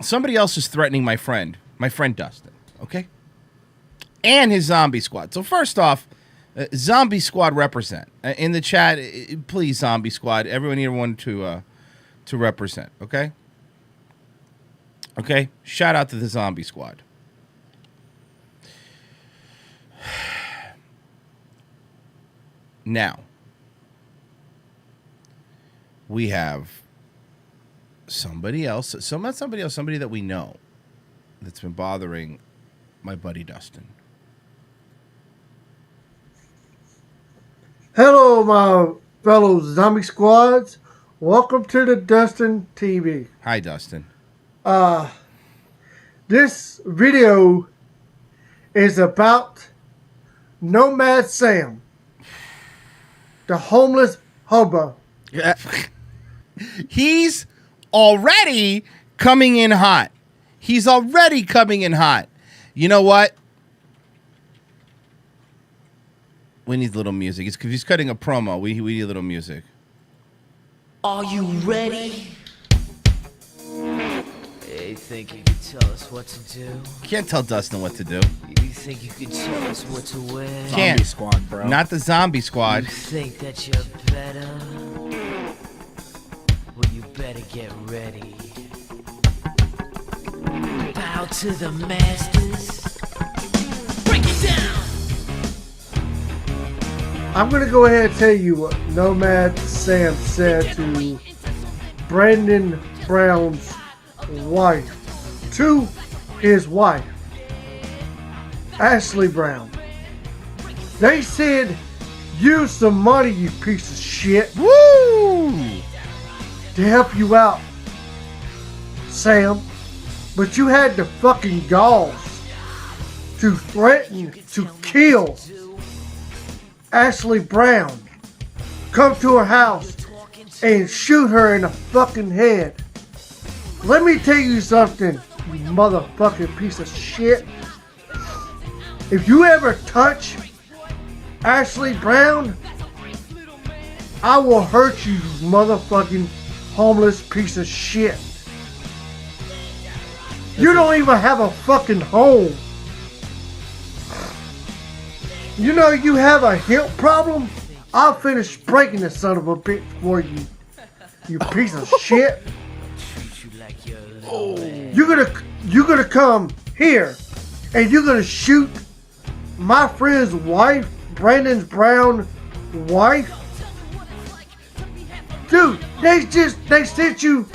somebody else is threatening my friend Dustin, okay? And his zombie squad. So first off, zombie squad represent. In the chat, please, zombie squad, everyone to represent, okay? Okay? Shout out to the zombie squad. Now, we have somebody else, somebody that we know that's been bothering my buddy Dustin. Hello, my fellow zombie squads. Welcome to the Dustin TV. Hi, Dustin. This video is about Nomad Sam, the homeless hobo. Yeah. He's already coming in hot. You know what? We need a little music. It's because he's cutting a promo. We need a little music. Are you ready? You think you can tell us what to do? Can't tell Dustin what to do. You think you can tell us what to wear? Can't. Zombie squad, bro. Not the zombie squad. You think that you're better? Well, you better get ready. Bow to the masters. Break it down! I'm going to go ahead and tell you what Nomad Sam said to Brandon Brown's wife. To his wife, Ashley Brown. They said, use some money, you piece of shit. Woo! To help you out, Sam. But you had the fucking galls to threaten to kill Ashley Brown, come to her house and shoot her in the fucking head. Let me tell you something, you motherfucking piece of shit. If you ever touch Ashley Brown, I will hurt you, you motherfucking homeless piece of shit. You don't even have a fucking home. You know you have a hip problem? I'll finish breaking the son of a bitch for you. You piece of shit. You're gonna come here and you're gonna shoot my friend's wife, Brandon Brown's wife. Dude, they sent you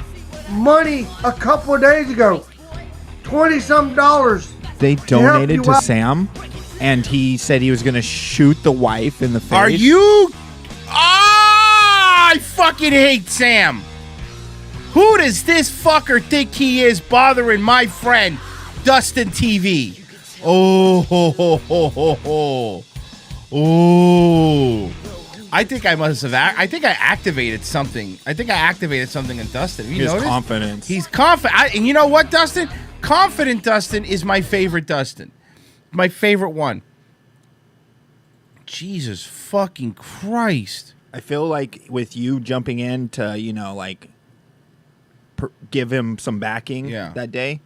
money a couple of days ago. $20-some. They donated to Sam, and he said he was going to shoot the wife in the face. Are you? I fucking hate Sam. Who does this fucker think he is bothering my friend, Dustin TV? Oh. I think I must have. I think I activated something. in Dustin. You His noticed? confidence. He's confident. And you know what, Dustin? Confident Dustin is my favorite Dustin. My favorite one. Jesus fucking Christ. I feel like with you jumping in to, give him some backing that day,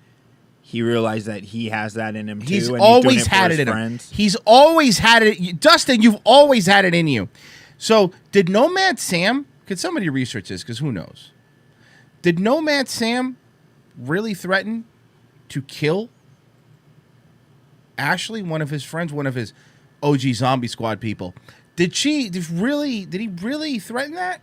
he realized that he has that in him too. He's and always he's doing had it it for in him. friends. He's always had it. Dustin, you've always had it in you. So did Nomad Sam, could somebody research this, because who knows? Did Nomad Sam really threaten to kill Ashley, one of his friends, one of his OG Zombie Squad people? Did he really threaten that?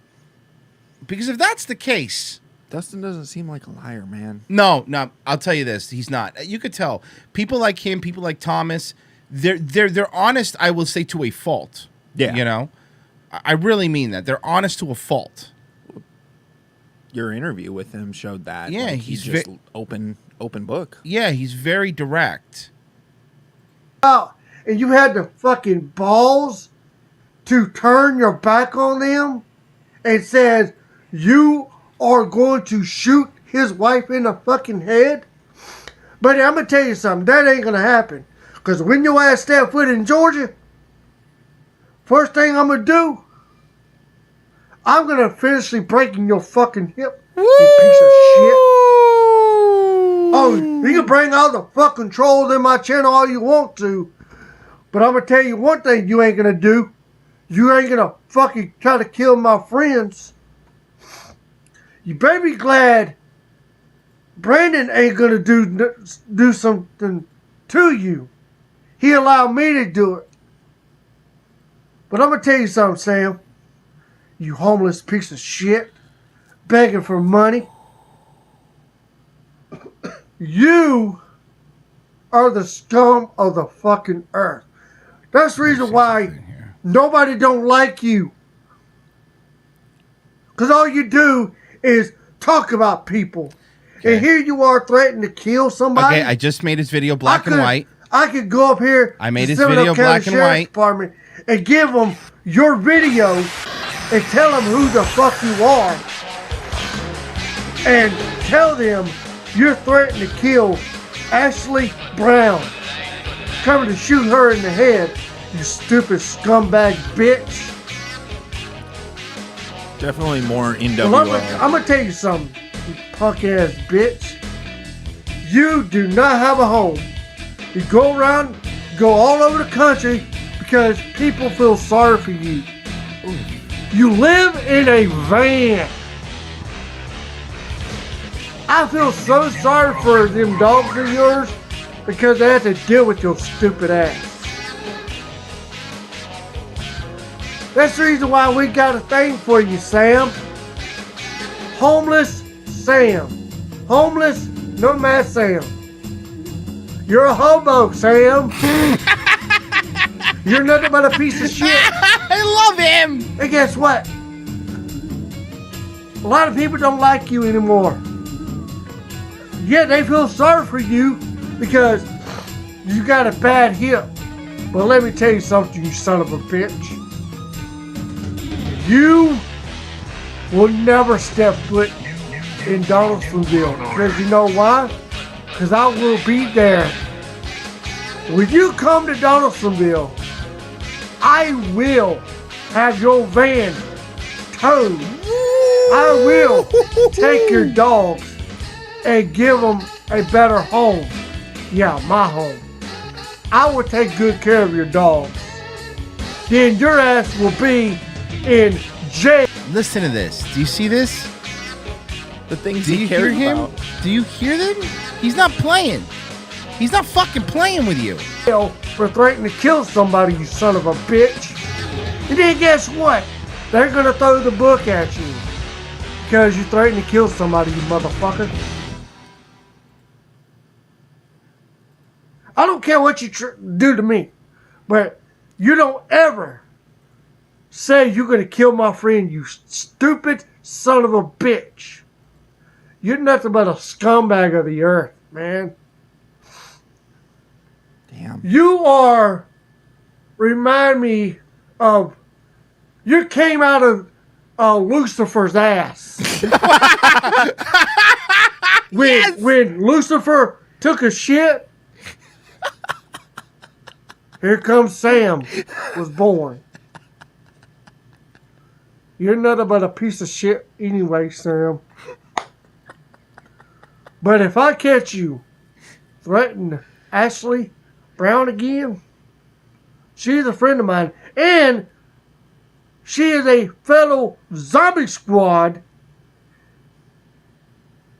Because if that's the case, Dustin doesn't seem like a liar, man. No, I'll tell you this, he's not. You could tell. People like him, people like Thomas, they're honest, I will say, to a fault. Yeah. You know? I really mean that. They're honest to a fault. Your interview with him showed that. Yeah, like, he's just open book. Yeah, he's very direct. And you had the fucking balls to turn your back on them and said you are going to shoot his wife in the fucking head? But I'm going to tell you something. That ain't going to happen. Because when your ass step foot in Georgia, first thing I'm going to do, I'm going to finish breaking your fucking hip, you piece of shit. Oh, you can bring all the fucking trolls in my channel all you want to, but I'm gonna tell you one thing you ain't gonna do. You ain't gonna fucking try to kill my friends. You better be glad Brandon ain't gonna do something to you. He allowed me to do it. But I'm gonna tell you something, Sam. You homeless piece of shit, begging for money. You are the scum of the fucking earth. That's the reason why nobody don't like you. Because all you do is talk about people. Okay. And here you are threatening to kill somebody. Okay, I just made his video black and white. I could go up here. I made his video black and white. Department and give them your video and tell them who the fuck you are. And tell them you're threatening to kill Ashley Brown. Coming to shoot her in the head, you stupid scumbag bitch. Definitely more NWO. Well, I'm gonna tell you something, you punk ass bitch. You do not have a home. You go around, go all over the country because people feel sorry for you. You live in a van. I feel so sorry for them dogs of yours because they have to deal with your stupid ass. That's the reason why we got a thing for you, Sam. Homeless Sam. Homeless nomad Sam. You're a hobo, Sam. You're nothing but a piece of shit. I love him. And guess what? A lot of people don't like you anymore. Yeah, they feel sorry for you because you got a bad hip. But let me tell you something, you son of a bitch. You will never step foot in Donaldsonville. Because you know why? Because I will be there. When you come to Donaldsonville, I will have your van towed. I will take your dogs and give them a better home. Yeah, my home. I will take good care of your dogs. Then your ass will be in jail. Listen to this. Do you see this? The things Do he you cares hear him? about. Do you hear them? He's not playing. He's not fucking playing with you. For threatening to kill somebody, you son of a bitch. And then guess what? They're gonna throw the book at you because you threatened to kill somebody, you motherfucker. I don't care what you do to me, but you don't ever say you're gonna kill my friend, you stupid son of a bitch. You're nothing but a scumbag of the earth, man. Damn. You are, remind me of, you came out of Lucifer's ass. When Lucifer took a shit, here comes Sam, was born. You're nothing but a piece of shit anyway, Sam. But if I catch you threatening Ashley Brown again, she's a friend of mine, and she is a fellow zombie squad.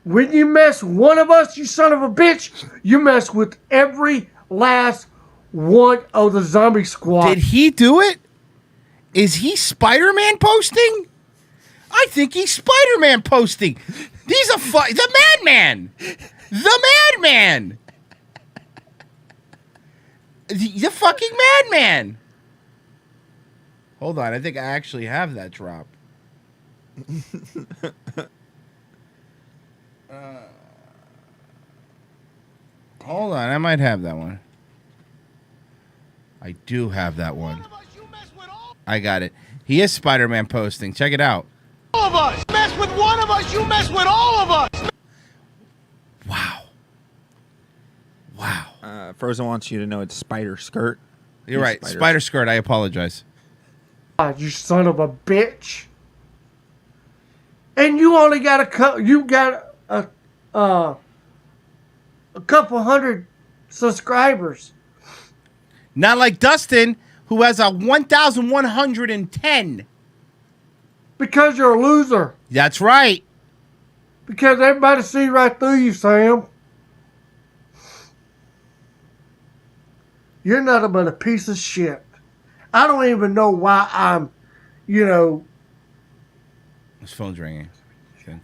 When you mess with one of us, you son of a bitch, you mess with every last one of the zombie squad. Did he do it? Is he Spider-Man posting? I think he's Spider-Man posting. He's the madman. The madman. The fucking madman. Hold on, I think I actually have that drop. Hold on, I might have that one. I do have that one. I got it. He is Spider-Man posting. Check it out. All of us. Mess with one of us, you mess with all of us. Wow. Wow. Frozen wants you to know it's Spider Skirt. You're right. Spider Skirt. I apologize. God, you son of a bitch. And you only got you got a couple hundred subscribers. Not like Dustin, who has a 1,110. Because you're a loser. That's right. Because everybody see right through you, Sam. You're nothing but a piece of shit. I don't even know why I'm, His phone's ringing. I think.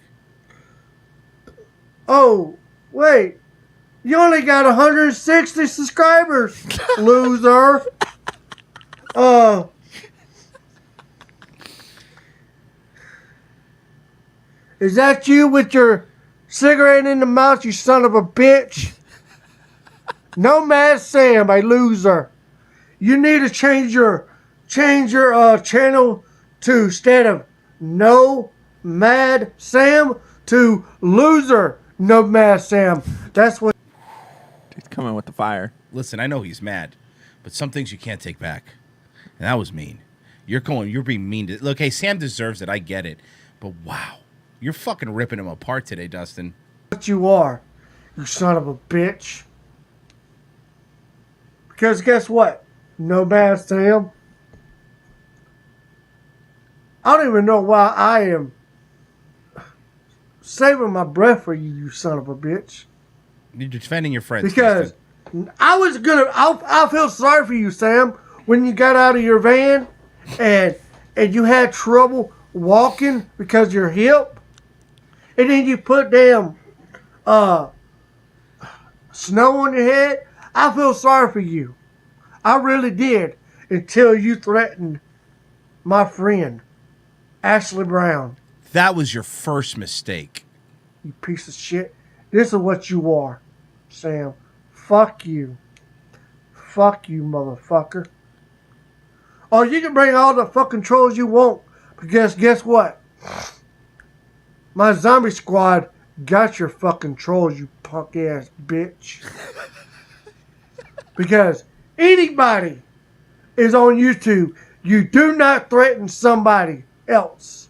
Oh, wait. You only got 160 subscribers, loser. Is that you with your cigarette in the mouth, you son of a bitch? Nomad Sam, a loser. You need to change your channel to, instead of Nomad Sam, to Loser Nomad Sam. That's what. He's coming with the fire. Listen, I know he's mad, but some things you can't take back. And that was mean. You're being mean to. Look, hey, Sam deserves it. I get it. But wow. You're fucking ripping him apart today, Dustin. What you are, you son of a bitch. Because guess what? Nomad Sam. I don't even know why I am saving my breath for you, you son of a bitch. You're defending your friends. Because Dustin. I feel sorry for you, Sam, when you got out of your van and you had trouble walking because of your hip. And then you put damn snow on your head. I feel sorry for you. I really did. Until you threatened my friend, Ashley Brown. That was your first mistake. You piece of shit. This is what you are, Sam. Fuck you. Fuck you, motherfucker. Or you can bring all the fucking trolls you want. Because guess what? My zombie squad got your fucking trolls, you punk ass bitch. Because anybody is on YouTube, you do not threaten somebody else.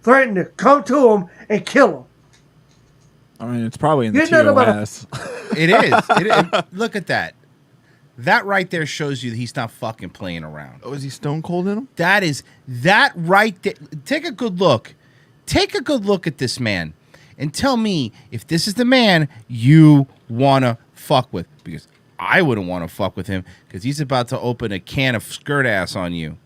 Threaten to come to them and kill them. I mean, it's probably in the You're not TOS. It is. Look at that. That right there shows you that he's not fucking playing around. Oh, is he stone cold in him? That right there. Take a good look. Take a good look at this man and tell me if this is the man you want to fuck with. Because I wouldn't want to fuck with him because he's about to open a can of skirt ass on you.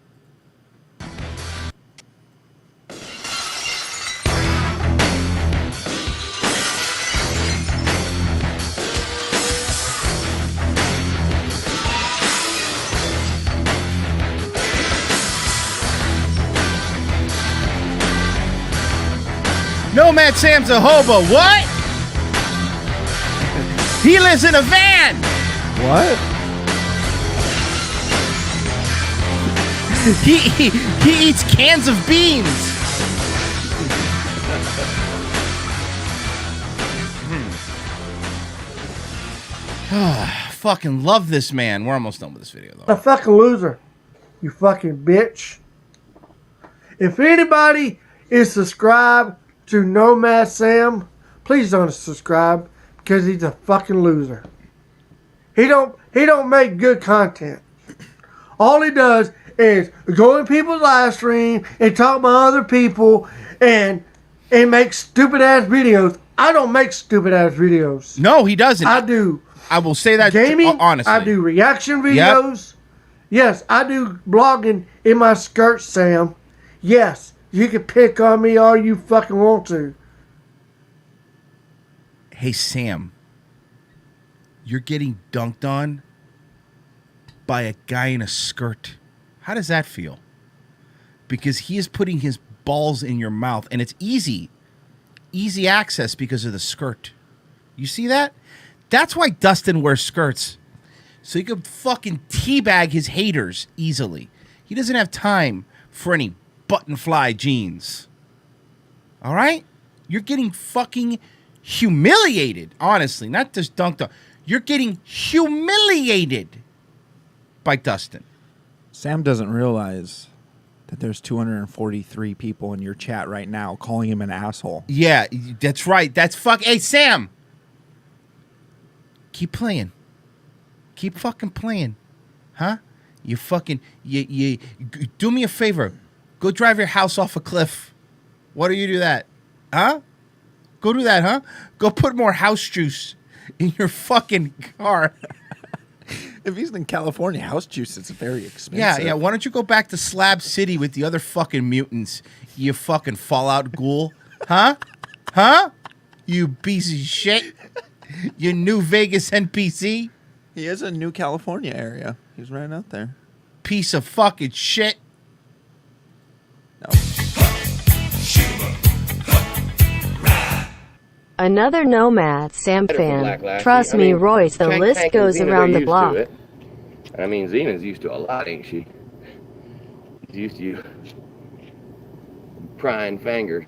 Nomad Sam's a hobo. What? He lives in a van. What? He eats cans of beans. Fucking love this man. We're almost done with this video, though. A fucking loser. You fucking bitch. If anybody is subscribed to Nomad Sam, please don't subscribe because he's a fucking loser. He don't make good content. All he does is go in people's live stream and talk about other people and make stupid ass videos. I don't make stupid ass videos. No, he doesn't. I do. I will say that Gaming, honestly. I do reaction videos. Yes, I do blogging in my skirt, Sam. Yes, you can pick on me all you fucking want to. Hey, Sam. You're getting dunked on by a guy in a skirt. How does that feel? Because he is putting his balls in your mouth, and it's easy. Easy access because of the skirt. You see that? That's why Dustin wears skirts. So he could fucking teabag his haters easily. He doesn't have time for any button fly jeans. All right? You're getting fucking humiliated. Honestly, not just dunked on. You're getting humiliated by Dustin. Sam doesn't realize that there's 243 people in your chat right now calling him an asshole. Yeah, that's right. That's fuck. Hey, Sam. Keep playing. Keep fucking playing. Huh? You fucking... do me a favor. Go drive your house off a cliff. Why do you do that? Huh? Go do that, huh? Go put more house juice in your fucking car. If he's in California, house juice is very expensive. Yeah. Why don't you go back to Slab City with the other fucking mutants, you fucking Fallout ghoul? Huh? Huh? You piece of shit. You New Vegas NPC. He is a New California area. He's right out there. Piece of fucking shit. No. Another Nomad Sam Black fan. Lassie. Trust I me, mean, Royce, the Shank list Tank and goes Xena, around they're the block. used to it. I mean, Xena's used to a lot, ain't she? She's used to you prying fingers.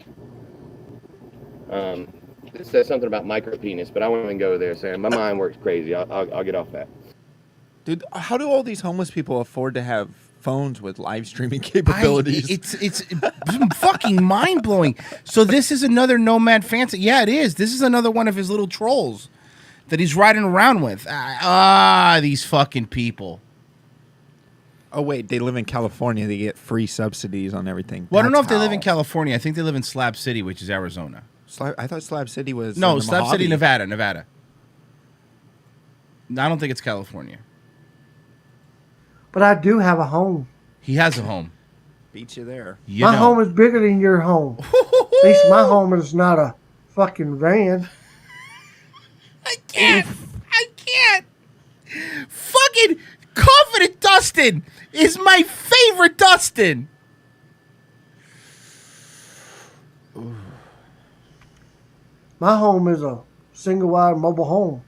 It says something about micro penis, but I won't even go there, Sam. My mind works crazy. I'll get off that. Dude, how do all these homeless people afford to have phones with live streaming capabilities? It's fucking mind blowing. So this is another Nomad fancy. Yeah, it is. This is another one of his little trolls that he's riding around with. These fucking people. Oh, wait, they live in California. They get free subsidies on everything. Well, I don't know if That's they live in how. California. I think they live in Slab City, which is Arizona. I thought Slab City was No, in the Slab City, Mojave. Nevada. I don't think it's California. But I do have a home. He has a home. Beat you there. You My know. home is bigger than your home. At least my home is not a fucking van. I can't. Fucking Confident Dustin is my favorite Dustin. My home is a single-wide mobile home.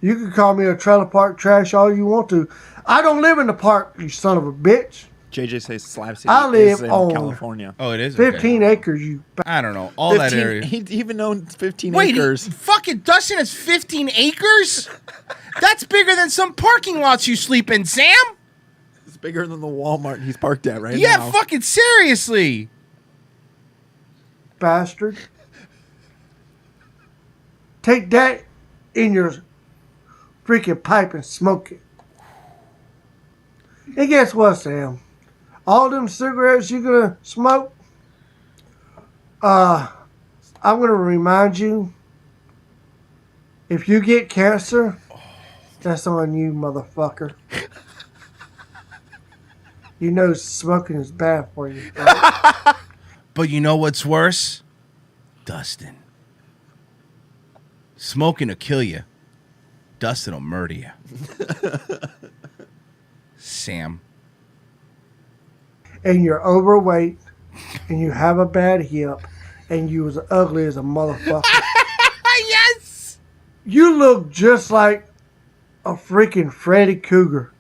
You can call me a trailer park trash all you want to. I don't live in the park, you son of a bitch. JJ says Slab City I live is in on California. Oh, it is? 15 acres, you... I don't know. All that area. He even owns 15 Wait, acres. fucking Dustin has 15 acres? That's bigger than some parking lots you sleep in, Sam. It's bigger than the Walmart he's parked at right Yeah, now. fucking seriously. Bastard. Take that in your freaking pipe and smoke it. And guess what, Sam? All them cigarettes you're gonna smoke, I'm gonna remind you, if you get cancer, that's on you, motherfucker. You know smoking is bad for you. Right? But you know what's worse? Dustin. Smoking will kill you. Dustin will murder you. Sam. And you're overweight, and you have a bad hip, and you was ugly as a motherfucker. Yes! You look just like a freaking Freddy Cougar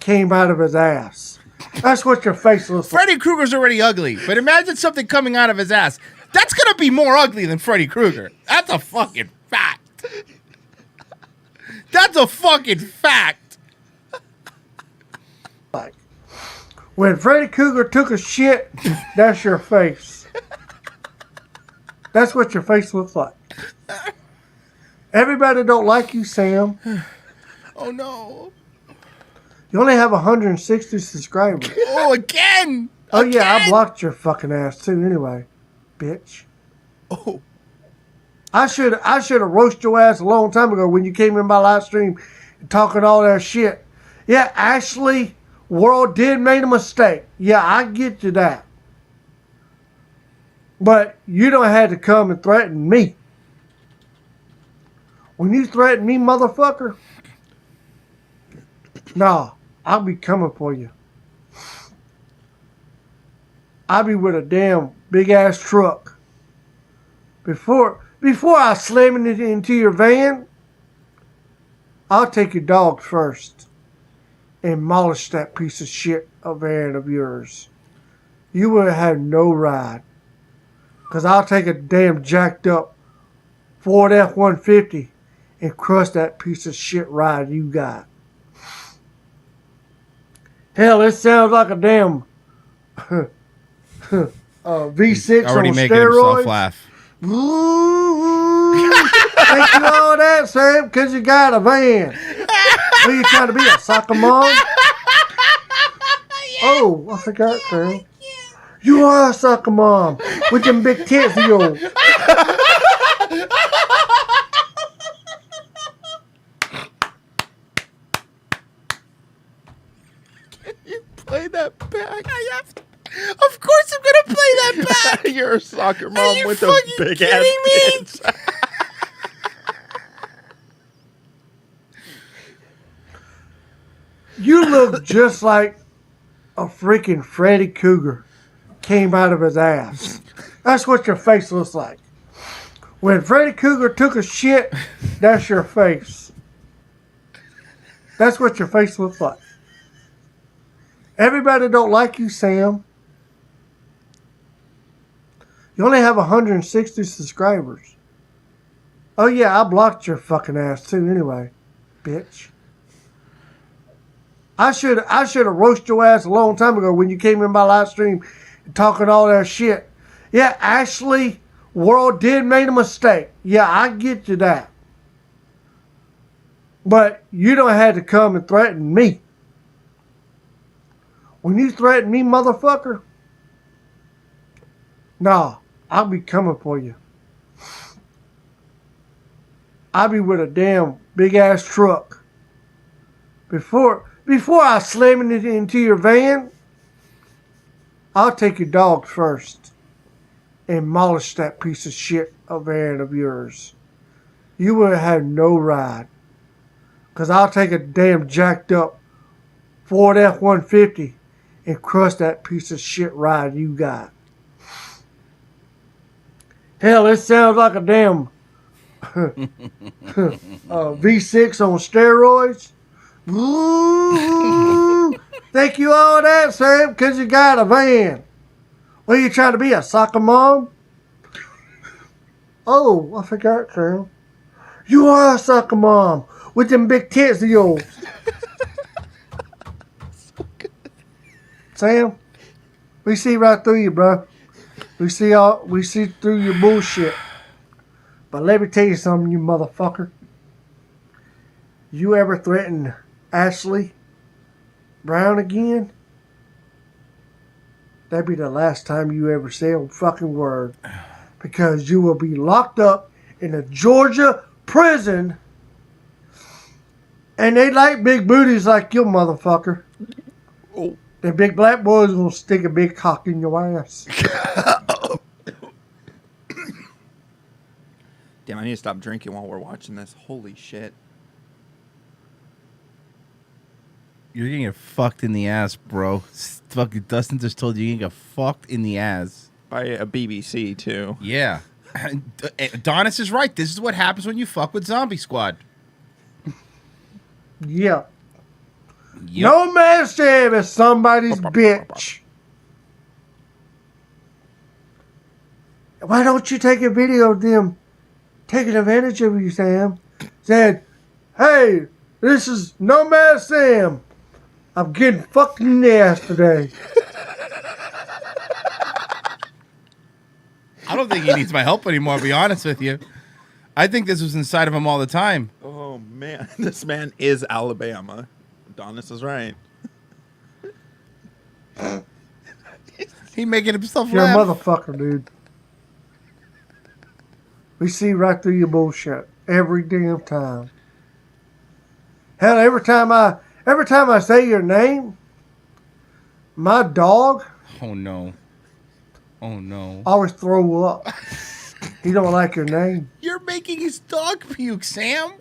came out of his ass. That's what your face looks like. Freddy Krueger's already ugly, but imagine something coming out of his ass. That's gonna be more ugly than Freddy Krueger. That's a fucking fact. That's a fucking fact. When Freddy Cougar took a shit, that's your face. That's what your face looks like. Everybody don't like you, Sam. Oh no. You only have 160 subscribers. Oh, again. Oh yeah, I Again? blocked your fucking ass too anyway, bitch. Oh, I should have roasted your ass a long time ago when you came in my live stream and talking all that shit. Yeah, Ashley World did make a mistake. Yeah, I get you that. But you don't have to come and threaten me. When you threaten me, motherfucker, nah, I'll be coming for you. I'll be with a damn big ass truck. Before I slam it into your van, I'll take your dog first and demolish that piece of shit of van of yours. You would have had no ride. Because I'll take a damn jacked up Ford F-150 and crush that piece of shit ride you got. Hell, it sounds like a damn V6 Already on making steroids. himself laugh. Think you all that, Sam, because you got a van. What are you trying to be, a soccer mom? Oh, I forgot, Sam. You are a soccer mom with them big tits of yours. Play that back. Of course I'm gonna play that back. You're a soccer Are mom you with a fucking big kidding ass me? tits. You look just like a freaking Freddy Cougar came out of his ass. That's what your face looks like. When Freddy Cougar took a shit, that's your face. That's what your face looks like. Everybody don't like you, Sam. You only have 160 subscribers. Oh yeah, I blocked your fucking ass too anyway, bitch. I should have roasted your ass a long time ago when you came in my live stream and talking all that shit. Yeah, Ashley World did make a mistake. Yeah, I get you that. But you don't have to come and threaten me. When you threaten me, motherfucker, nah, I'll be coming for you. I'll be with a damn big ass truck. Before I slam it into your van, I'll take your dog first and demolish that piece of shit of van of yours. You will have no ride. Because I'll take a damn jacked up Ford F-150 and crush that piece of shit ride you got. Hell, it sounds like a damn V6 on steroids. Ooh, think you all that, Sam, because you got a van. What are you trying to be, a soccer mom? Oh, I forgot, Sam. You are a soccer mom with them big tits of yours. Sam, we see right through you, bro. We see through your bullshit. But let me tell you something, you motherfucker. You ever threaten Ashley Brown again? That'd be the last time you ever say a fucking word. Because you will be locked up in a Georgia prison. And they like big booties like you, motherfucker. Oh. The big black boys gonna stick a big cock in your ass. Damn, I need to stop drinking while we're watching this. Holy shit. You're gonna get fucked in the ass, bro. Fucking Dustin just told you you're gonna get fucked in the ass. By a BBC, too. Yeah. Adonis is right. This is what happens when you fuck with Zombie Squad. Yeah. Yep. No man Sam is somebody's bitch. Why don't you take a video of them taking advantage of you, Sam? Said, hey, this is No Man Sam. I'm getting fucked in the ass today. I don't think he needs my help anymore, to be honest with you. I think this was inside of him all the time. Oh, man. This man is Alabama. Adonis is right. He making himself You're laugh. a motherfucker, dude. We see right through your bullshit every damn time. Hell, every time I say your name, my dog Oh no. Oh no. always throw up. He don't like your name. You're making his dog puke, Sam.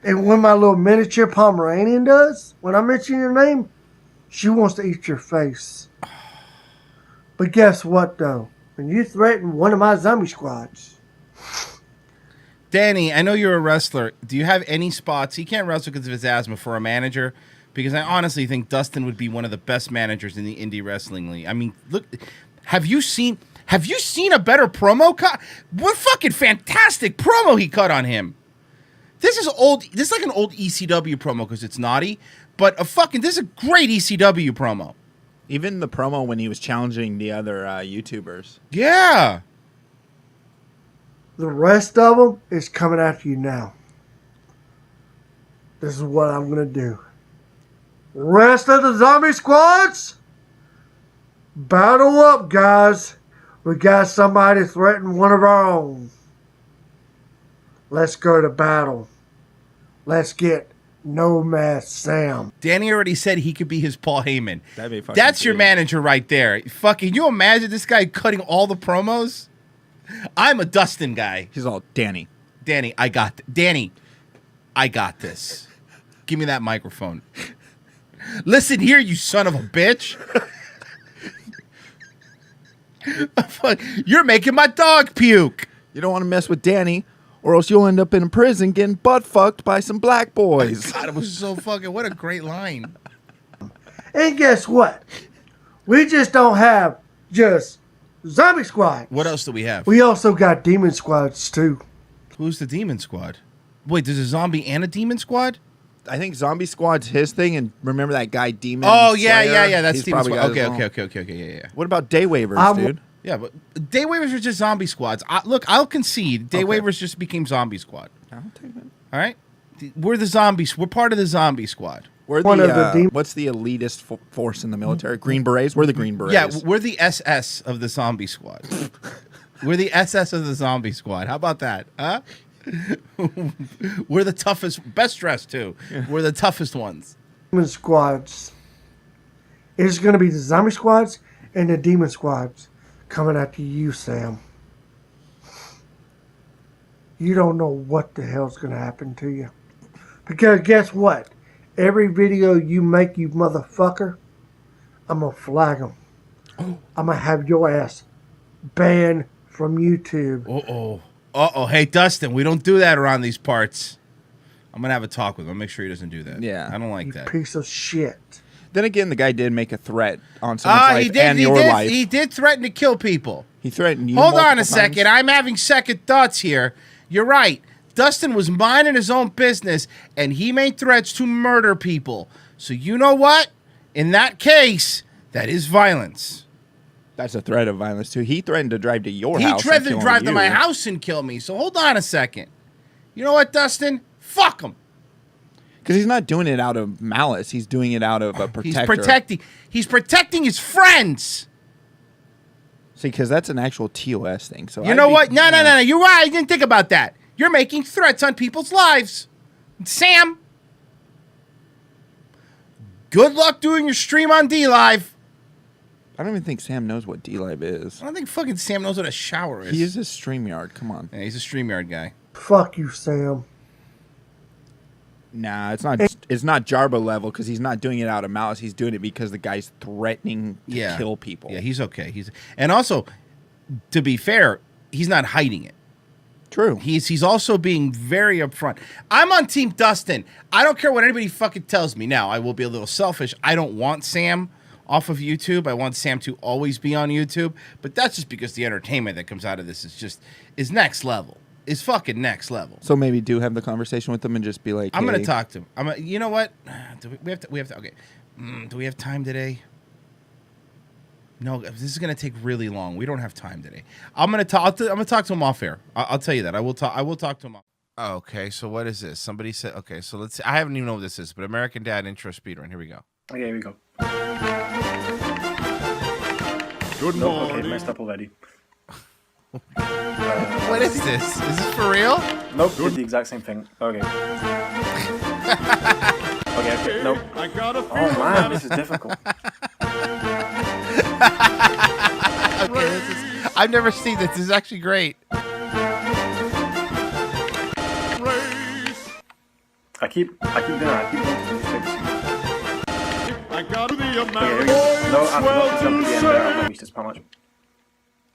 And when my little miniature Pomeranian does, when I mention your name, she wants to eat your face. But guess what, though? When you threaten one of my zombie squads, Danny, I know you're a wrestler. Do you have any spots? He can't wrestle because of his asthma for a manager. Because I honestly think Dustin would be one of the best managers in the indie wrestling league. I mean, look, have you seen a better promo cut? What fucking fantastic promo he cut on him. This is old. This is like an old ECW promo because it's naughty. But this is a great ECW promo. Even the promo when he was challenging the other YouTubers. Yeah. The rest of them is coming after you now. This is what I'm going to do. Rest of the zombie squads, battle up, guys. We got somebody threatening one of our own. Let's go to battle. Let's get Nomad Sam. Danny already said he could be his Paul Heyman. That'd be fucking That's your sweet. manager right there. Fucking, you imagine this guy cutting all the promos? I'm a Dustin guy. He's all Danny. Danny, I got this. Give me that microphone. Listen here, you son of a bitch. You're making my dog puke. You don't want to mess with Danny, or else you'll end up in prison getting butt fucked by some black boys. God, it was so fucking, what a great line. And guess what? We just don't have just zombie squad. What else do we have? We also got demon squads too. Who's the demon squad? Wait, there's a zombie and a demon squad? I think Zombie Squad's his thing, and remember that guy Demon Oh, yeah, Slayer? that's He's demon probably squad. got his Okay, own. yeah. What about Daywavers, dude? Yeah, but Daywavers are just zombie squads. Look, I'll concede. Daywavers just became zombie squad. I'll take that. All right? We're the zombies. We're part of the zombie squad. We're One of the what's the elitist force in the military? Green Berets? We're the Green Berets. Yeah, we're the SS of the zombie squad. We're the SS of the zombie squad. How about that? Huh? We're the toughest, best dressed too. We're the toughest ones. Demon squads. It's going to be the zombie squads and the demon squads coming after you, Sam. You don't know what the hell's going to happen to you. Because guess what? Every video you make, you motherfucker, I'm going to flag them. I'm going to have your ass banned from YouTube. Hey, Dustin, we don't do that around these parts. I'm going to have a talk with him. Make sure he doesn't do that. Yeah. I don't like You that. piece of shit. Then again, the guy did make a threat on someone's life and your life. He did threaten to kill people. He threatened you. Hold on a multiple second. times. I'm having second thoughts here. You're right. Dustin was minding his own business, and he made threats to murder people. So you know what? In that case, that is violence. That's a threat of violence, too. He threatened to drive to your He house. threatened to and drive kill to my you. house and kill me. So hold on a second. You know what, Dustin? Fuck him. Because he's not doing it out of malice. He's doing it out of a protector. He's protecting his friends. See, because that's an actual TOS thing. So You know what? No. You're right. I didn't think about that. You're making threats on people's lives. Sam, good luck doing your stream on D-Live. I don't even think Sam knows what D-Live is. I don't think fucking Sam knows what a shower is. He is a StreamYard. Come on. Yeah, he's a StreamYard guy. Fuck you, Sam. Nah, it's not Jarbo level because he's not doing it out of malice. He's doing it because the guy's threatening to kill people. Yeah, he's okay. And also, to be fair, he's not hiding it. True. He's also being very upfront. I'm on Team Dustin. I don't care what anybody fucking tells me. Now, I will be a little selfish. I don't want Sam off of YouTube. I want Sam to always be on YouTube. But that's just because the entertainment that comes out of this is next level. Is fucking next level. So maybe do have the conversation with them and just be like, I'm gonna hey. talk to him. You know what? We have to. Okay. Do we have time today? No, this is gonna take really long. We don't have time today. I'm gonna talk to him off air. I'll tell you that. I will talk to him. Okay. So what is this? Somebody said. Okay. So let's see. I haven't even know what this is, but American Dad intro speedrun. Here we go. Okay, here we go. Good Nope, okay, messed up already. What is this? Is this for real? Nope, did the exact same thing. Okay. Okay, nope. Oh man, this is difficult. Okay, I've never seen this. This is actually great. I keep doing it. I keep going to these things. Okay, here we go. No, I forgot to jump at the end there. I've not reached this part much.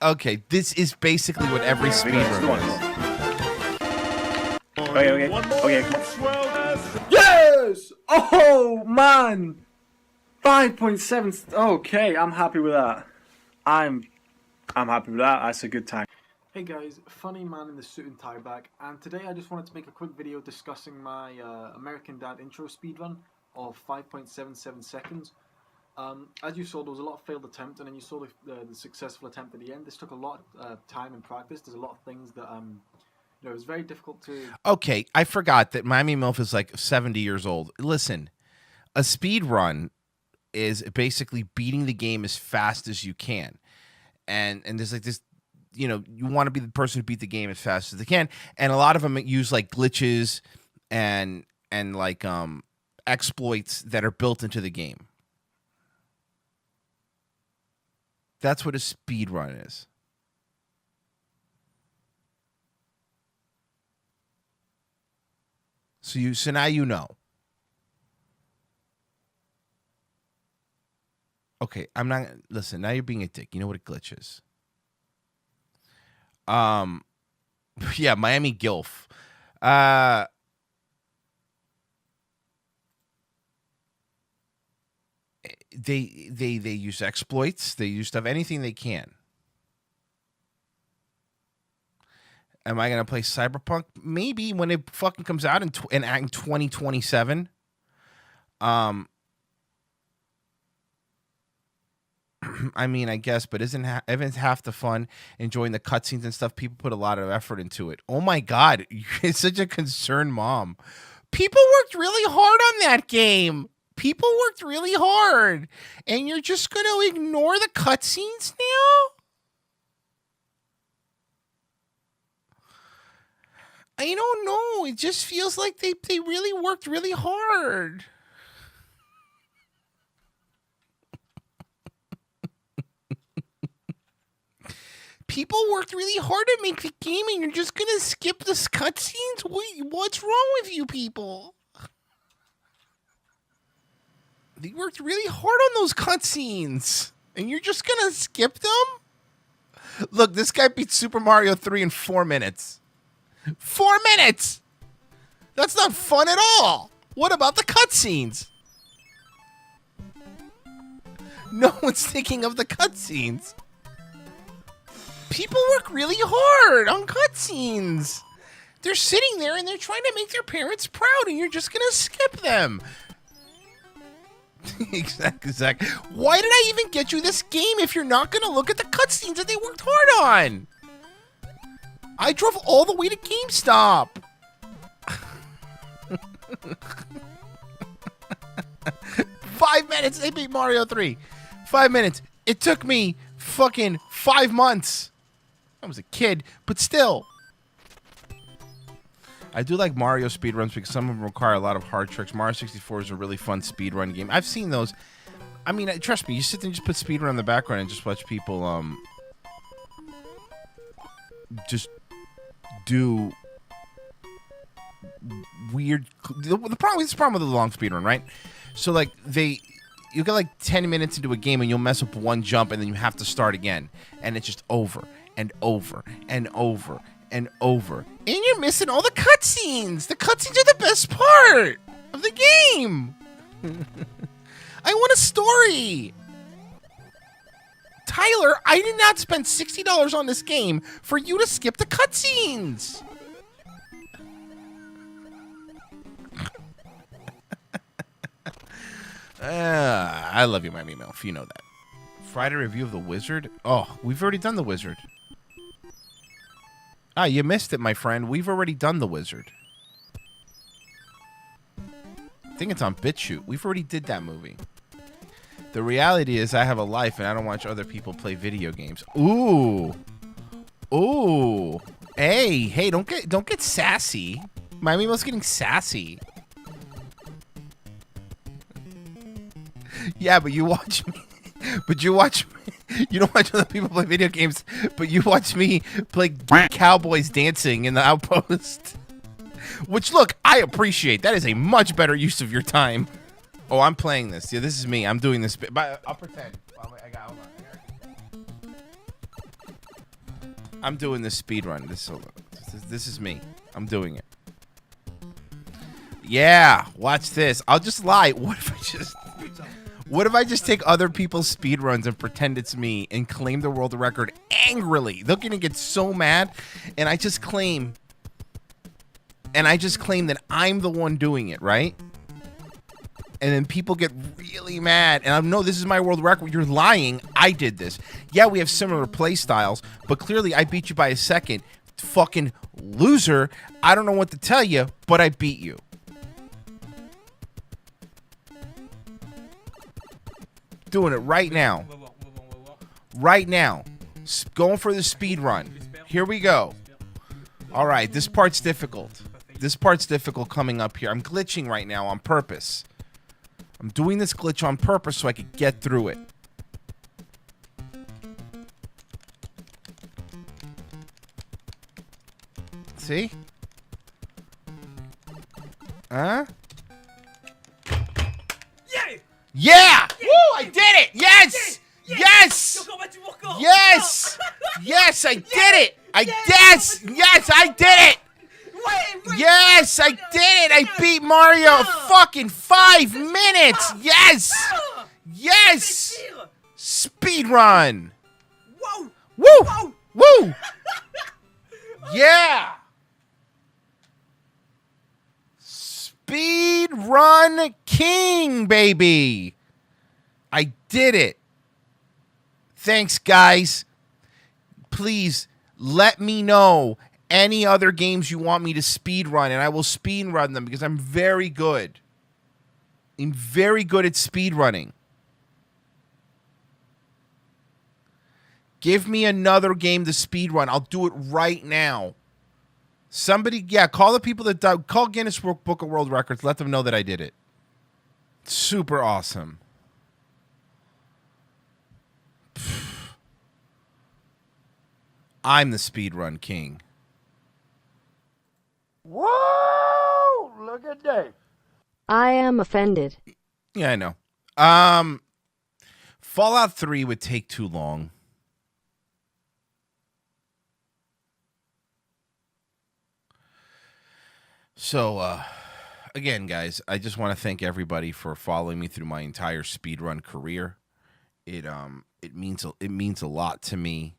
Okay, this is basically what every Okay, we got this speedrun one. is. Okay, come on. Yes! Oh man! 5.7. Okay, I'm happy with that. I'm happy with that. That's a good time. Hey guys, funny man in the suit and tie back, and today I just wanted to make a quick video discussing my American Dad intro speedrun of 5.77 seconds. As you saw, there was a lot of failed attempts, and then you saw the successful attempt at the end. This took a lot of time and practice. There's a lot of things that you know, it was very difficult to. Okay, I forgot that Miami MILF is like 70 years old. Listen, a speed run is basically beating the game as fast as you can, and there's like this, you know, you want to be the person who beat the game as fast as they can, and a lot of them use like glitches and like exploits that are built into the game. That's what a speed run is. So now you know. Okay, I'm not. Listen, now you're being a dick. You know what a glitch is. Yeah, Miami Gilf. They use exploits. They use stuff, anything they can. Am I gonna play Cyberpunk? Maybe when it fucking comes out in 2027. I mean, I guess, but isn't half the fun enjoying the cutscenes and stuff? People put a lot of effort into it. Oh my God, you're such a concerned mom. People worked really hard on that game. People worked really hard, and you're just going to ignore the cutscenes now? I don't know. It just feels like they really worked really hard. People worked really hard to make the game, and you're just going to skip the cutscenes? What's wrong with you people? They worked really hard on those cutscenes, and you're just going to skip them? Look, this guy beat Super Mario 3 in 4 minutes. 4 minutes! That's not fun at all! What about the cutscenes? No one's thinking of the cutscenes. People work really hard on cutscenes. They're sitting there and they're trying to make their parents proud, and you're just gonna skip them. Exactly. Why did I even get you this game if you're not gonna look at the cutscenes that they worked hard on? I drove all the way to GameStop. 5 minutes. They beat Mario 3. 5 minutes. It took me fucking 5 months. I was a kid, but still. I do like Mario speedruns because some of them require a lot of hard tricks. Mario 64 is a really fun speedrun game. I've seen those. I mean, trust me, you sit there and just put speedrun in the background and just watch people just do weird. The problem with the long speedrun, right? So like you get like 10 minutes into a game and you'll mess up one jump and then you have to start again, and it's just over and over and over and over, and you're missing all the cutscenes. The cutscenes are the best part of the game. I want a story. Tyler, I did not spend $60 on this game for you to skip the cutscenes. I love you, Miami MILF. You know that. Friday review of The Wizard? Oh, we've already done The Wizard. Ah, you missed it, my friend. We've already done The Wizard. I think it's on BitChute. We've already did that movie. The reality is I have a life and I don't watch other people play video games. Ooh. Ooh. Hey, don't get sassy. Miami MILF's getting sassy. Yeah, but you watch me. But you watch me. You don't watch other people play video games, but you watch me play Cowboys Dancing in the Outpost. Which, look, I appreciate. That is a much better use of your time. Oh, I'm playing this. Yeah, this is me. I'm doing this. But I'll pretend. Hold on. I'm doing this speed run. This is me. I'm doing it. Yeah, watch this. I'll just lie. What if I just take other people's speed runs and pretend it's me and claim the world record angrily? They're gonna get so mad, and I just claim that I'm the one doing it, right? and then people get really mad. And I know this is my world record. You're lying. I did this. Yeah, we have similar play styles, but clearly I beat you by a second. Fucking loser. I don't know what to tell you, but I beat you. Doing it right now. Right now. Going for the speed run. Here we go. All right, this part's difficult. This part's difficult coming up here. I'm glitching right now on purpose. I'm doing this glitch on purpose so I could get through it. See? Huh? Yeah! Yeah! Woo! I did it! Yes! Yes! Yes! Yes, I did it! Yes! Yes, I did it! Yes, I did it! I beat Mario in fucking 5 minutes! Yes! Yes! Speedrun! Whoa! Woo! Woo! Yeah! Speedrun King, baby! I did it! Thanks, guys. Please let me know any other games you want me to speedrun, and I will speedrun them because I'm very good. I'm very good at speedrunning. Give me another game to speedrun. I'll do it right now. Somebody, yeah, call the people that call Guinness Book of World Records. Let them know that I did it. Super awesome. I'm the speedrun king. Whoa! Look at that. I am offended. Yeah, I know. Fallout 3 would take too long. So, again, guys, I just want to thank everybody for following me through my entire speedrun career. It means a lot to me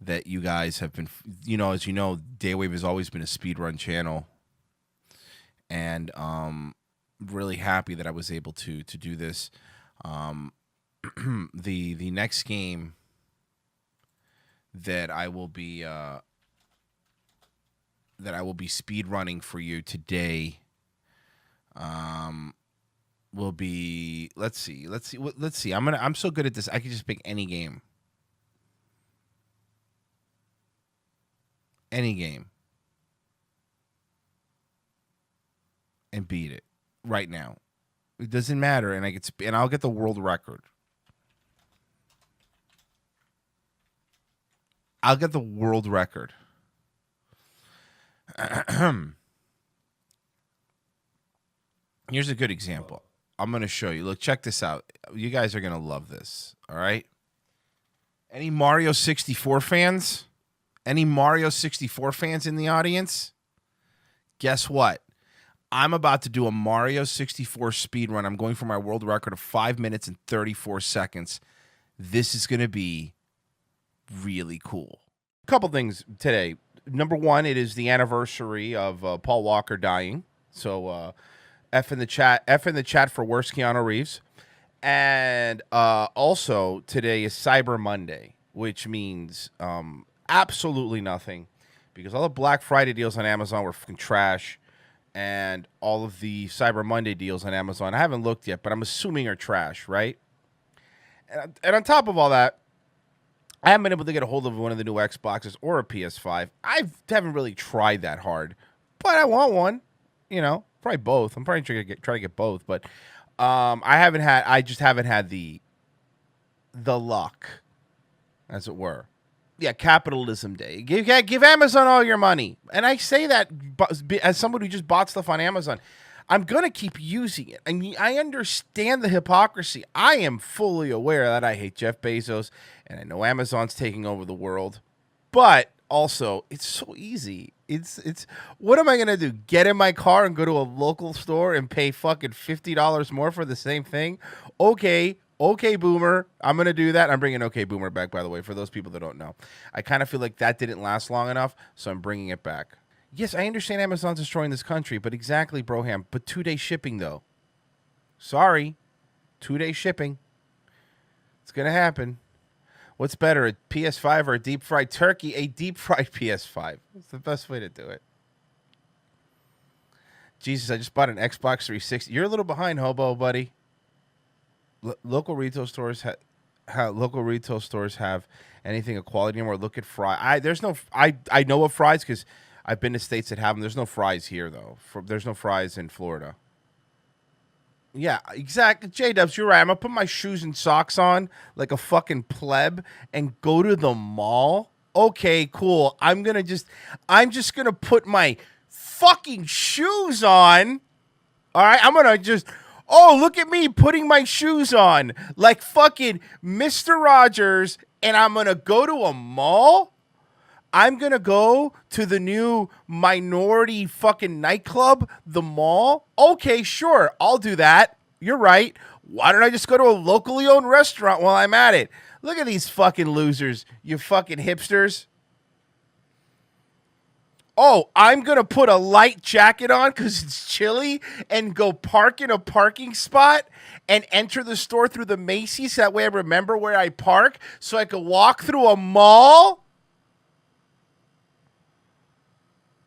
that you guys have been, as you know, Daywave has always been a speedrun channel, and really happy that I was able to do this. The next game that I will be speedrunning for you today will be, let's see. I'm so good at this. I can just pick any game. Any game. And beat it right now. It doesn't matter, and I'll get the world record. I'll get the world record. Here's a good example. I'm going to show you. Look, check this out. You guys are going to love this. All right? Any Mario 64 fans? Any Mario 64 fans in the audience? Guess what? I'm about to do a Mario 64 speedrun. I'm going for my world record of 5 minutes and 34 seconds. This is going to be really cool. A couple things today. Number one, it is the anniversary of Paul Walker dying. So F in the chat for worst Keanu Reeves. And also today is Cyber Monday, which means absolutely nothing, because all the Black Friday deals on Amazon were fucking trash, and all of the Cyber Monday deals on Amazon, I haven't looked yet, but I'm assuming are trash, right? And on top of all that, I haven't been able to get a hold of one of the new Xboxes or a PS5. I haven't really tried that hard, but I want one. Probably both. I'm probably trying to get both, but I just haven't had the luck, as it were. Yeah, capitalism day. Give Amazon all your money. And I say that as somebody who just bought stuff on Amazon. I'm going to keep using it. I mean, I understand the hypocrisy. I am fully aware that I hate Jeff Bezos, and I know Amazon's taking over the world. But also, it's so easy. It's what am I going to do? Get in my car and go to a local store and pay fucking $50 more for the same thing? Okay, Boomer. I'm going to do that. I'm bringing OK Boomer back, by the way, for those people that don't know. I kind of feel like that didn't last long enough, so I'm bringing it back. Yes, I understand Amazon's destroying this country, but exactly, Broham. But 2-day shipping, though. Sorry. 2-day shipping. It's going to happen. What's better, a PS5 or a deep-fried turkey? A deep-fried PS5. It's the best way to do it. Jesus, I just bought an Xbox 360. You're a little behind, hobo, buddy. Local retail stores have anything of quality anymore. Look at Fry. I know of Fry's because I've been to states that have them. There's no Fry's here though. There's no Fry's in Florida. Yeah, exactly. J-Dubs, you're right. I'm gonna put my shoes and socks on like a fucking pleb and go to the mall. Okay, cool. I'm just gonna put my fucking shoes on. All right, I'm gonna just. Oh, look at me putting my shoes on like fucking Mr. Rogers, and I'm gonna go to a mall. I'm going to go to the new minority fucking nightclub, the mall. Okay, sure. I'll do that. You're right. Why don't I just go to a locally owned restaurant while I'm at it? Look at these fucking losers, you fucking hipsters. Oh, I'm going to put a light jacket on because it's chilly and go park in a parking spot and enter the store through the Macy's. That way I remember where I park so I can walk through a mall.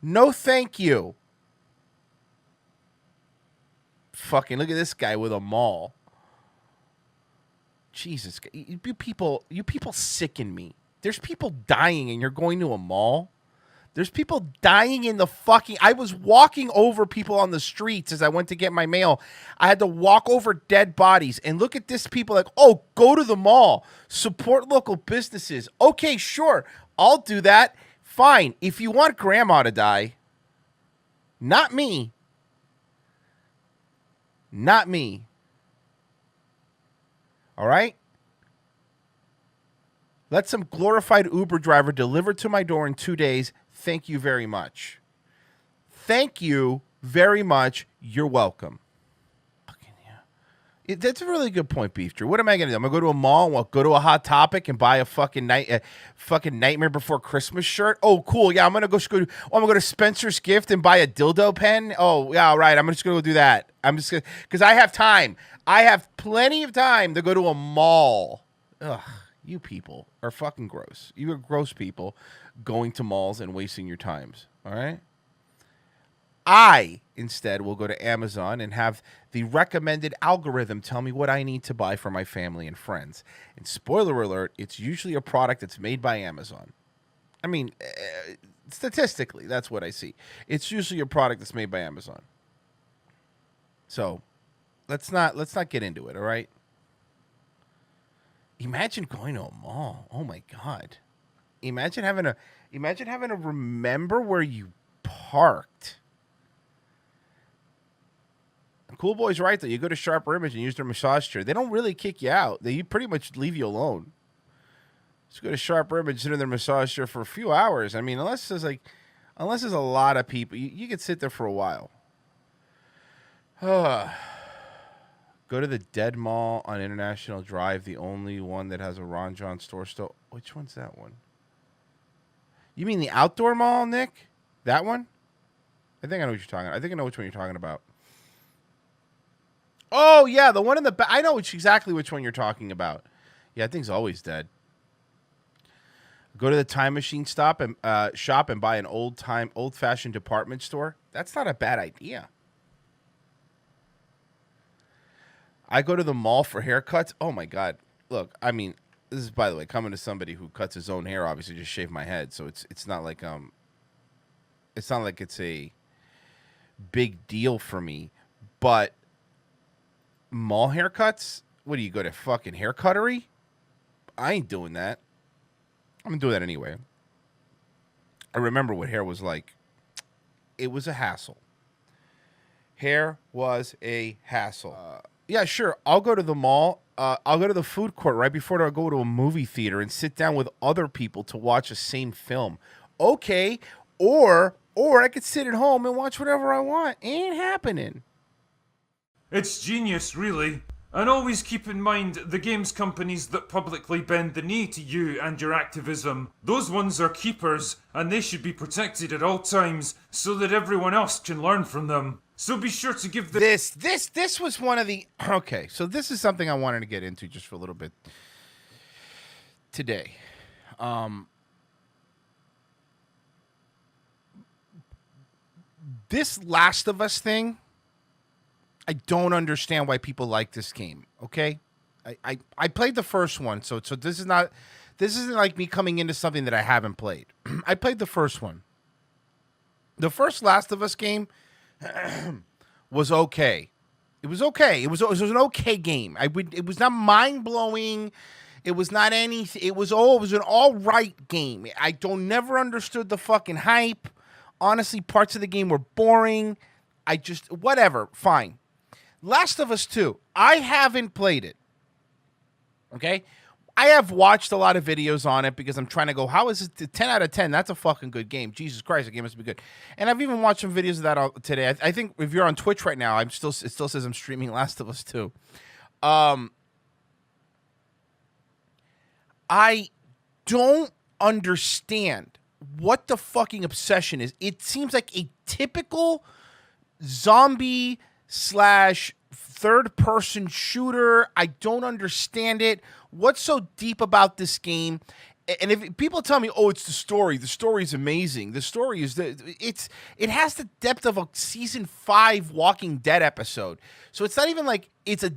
No, thank you. Fucking look at this guy with a mall. Jesus, you people sicken me. There's people dying and you're going to a mall? There's people dying in the fucking... I was walking over people on the streets as I went to get my mail. I had to walk over dead bodies. And look at this people like, oh, go to the mall. Support local businesses. Okay, sure. I'll do that. Fine. If you want grandma to die, not me. Not me. All right? Let some glorified Uber driver deliver to my door in 2 days. Thank you very much. Thank you very much. You're welcome. That's a really good point, Beefster. What am I going to do? I'm going to go to a mall, go to a Hot Topic and buy a fucking Nightmare Before Christmas shirt. Oh, cool. Yeah, I'm going to go to Spencer's Gift and buy a dildo pen. Oh, yeah, all right. I'm just going to go do that. I'm just going to, because I have time. I have plenty of time to go to a mall. Ugh, you people are fucking gross. You are gross people going to malls and wasting your times. All right? I, instead, will go to Amazon and have the recommended algorithm tell me what I need to buy for my family and friends. And spoiler alert, it's usually a product that's made by Amazon. I mean, statistically, that's what I see. It's usually a product that's made by Amazon. So, let's not get into it, all right? Imagine going to a mall. Oh my God. Imagine having to remember where you parked. Cool Boy's right, though. You go to Sharper Image and use their massage chair. They don't really kick you out. They pretty much leave you alone. Just go to Sharper Image, sit in their massage chair for a few hours. I mean, unless there's a lot of people, you could sit there for a while. Go to the Dead Mall on International Drive, the only one that has a Ron John store still. Which one's that one? You mean the outdoor mall, Nick? That one? I think I know what you're talking about. I think I know which one you're talking about. Oh, yeah, the one in the back. I know exactly which one you're talking about. Yeah, that thing's always dead. Go to the Time Machine shop and buy an old-fashioned department store. That's not a bad idea. I go to the mall for haircuts. Oh, my God. Look, I mean, this is, by the way, coming to somebody who cuts his own hair, obviously just shave my head. So it's not like it's a big deal for me. But mall haircuts? What do you go to fucking haircuttery? I ain't doing that. I'm gonna do that anyway. I remember what hair was like. It was a hassle. Hair was a hassle. Yeah, sure. I'll go to the mall. I'll go to the food court right before I go to a movie theater and sit down with other people to watch the same film. Okay. Or I could sit at home and watch whatever I want. Ain't happening. It's genius, really. And always keep in mind the games companies that publicly bend the knee to you and your activism. Those ones are keepers, and they should be protected at all times so that everyone else can learn from them. So be sure to give the this was one of the okay. So this is something I wanted to get into just for a little bit today. This Last of Us thing, I don't understand why people like this game. Okay, I played the first one, so this isn't like me coming into something that I haven't played. I played the first one. The first Last of Us game was okay. It was okay. It was an okay game. It was not mind blowing. It was not anything. It was an all right game. I never understood the fucking hype. Honestly, parts of the game were boring. Whatever. Fine. Last of Us 2. I haven't played it. Okay? I have watched a lot of videos on it because I'm trying to go, how is it 10 out of 10? That's a fucking good game. Jesus Christ, the game must be good. And I've even watched some videos of that today. I think if you're on Twitch right now, it still says I'm streaming Last of Us 2. I don't understand what the fucking obsession is. It seems like a typical zombie / third-person shooter. I don't understand it. What's so deep about this game? And if people tell me, "Oh, it's the story. The story is amazing." The story is it has the depth of a season 5 Walking Dead episode. So it's not even like it's a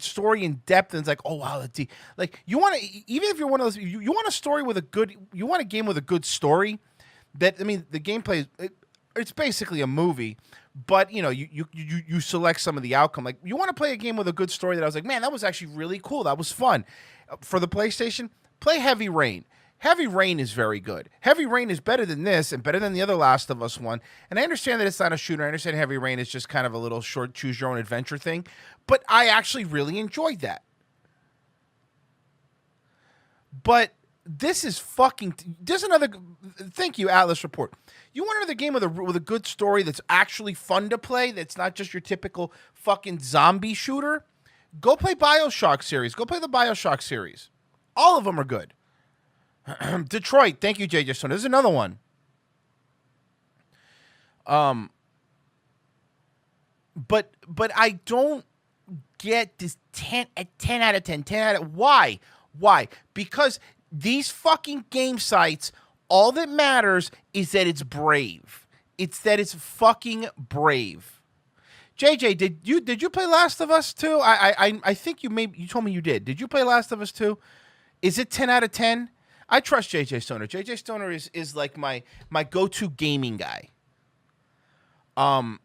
story in depth, and it's like, oh wow, that's deep. Like you want to, even if you're one of those, you want a story with you want a game with a good story. The gameplay it's basically a movie, but you select some of the outcome. Like you want to play a game with a good story that I was like, man, that was actually really cool. That was fun. For the PlayStation, play Heavy Rain. Heavy Rain is very good. Heavy Rain is better than this and better than the other Last of Us one. And I understand that it's not a shooter. I understand Heavy Rain is just kind of a little short choose your own adventure thing. But I actually really enjoyed that. But this is another. Thank you, Atlas Report. You want another game with a good story that's actually fun to play, that's not just your typical fucking zombie shooter? Go play BioShock series. Go play the BioShock series. All of them are good. Detroit, thank you, JJ Stone. There's another one. But I don't get this 10 out of 10. Why? Because these fucking game sites, all that matters is that it's brave. It's that it's fucking brave. JJ, did you play Last of Us 2? I think you told me you did. Did you play Last of Us 2? Is it 10 out of 10? I trust JJ Stoner. JJ Stoner is like my go-to gaming guy. I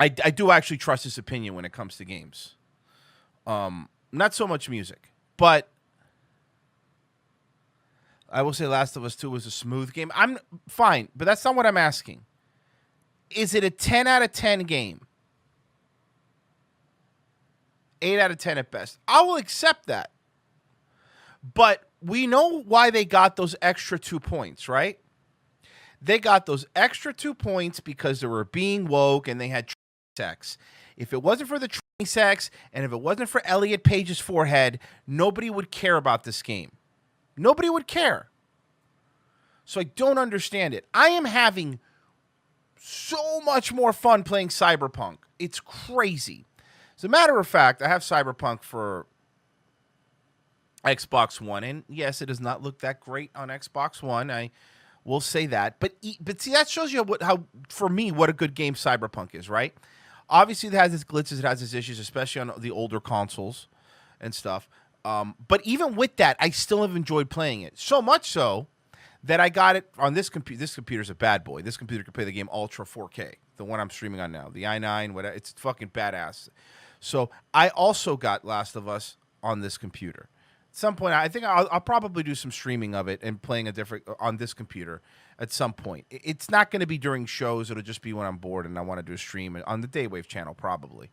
do actually trust his opinion when it comes to games. Not so much music, but I will say Last of Us 2 was a smooth game. I'm fine, but that's not what I'm asking. Is it a 10 out of 10 game? 8 out of 10 at best. I will accept that. But we know why they got those extra 2 points, right? They got those extra 2 points because they were being woke and they had sex. If it wasn't for the sex and if it wasn't for Elliot Page's forehead, nobody would care about this game. Nobody would care. So I don't understand it. I am having so much more fun playing Cyberpunk. It's crazy. As a matter of fact, I have Cyberpunk for Xbox One, and yes, it does not look that great on Xbox One. I will say that. But see, that shows you how for me, what a good game Cyberpunk is, right? Obviously, it has its glitches, it has its issues, especially on the older consoles and stuff. But even with that, I still have enjoyed playing it. So much so that I got it on this computer. This computer's a bad boy. This computer can play the game Ultra 4K, the one I'm streaming on now, the i9, whatever. It's fucking badass. So I also got Last of Us on this computer. At some point, I think I'll probably do some streaming of it and playing on this computer at some point. It's not going to be during shows. It'll just be when I'm bored and I want to do a stream on the Daywave channel, probably.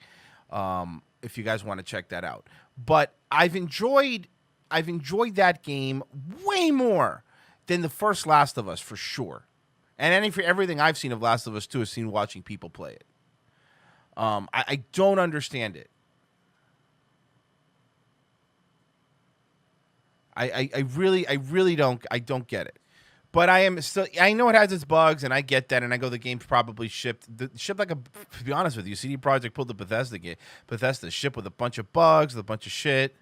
If you guys want to check that out. But I've enjoyed that game way more than the first Last of Us, for sure. And everything I've seen of Last of Us 2 is seen watching people play it. I don't understand it. I really don't get it. But I am still. I know it has its bugs, and I get that. And I go, the game's probably shipped like a. To be honest with you, CD Projekt pulled the Bethesda ship with a bunch of bugs, with a bunch of shit.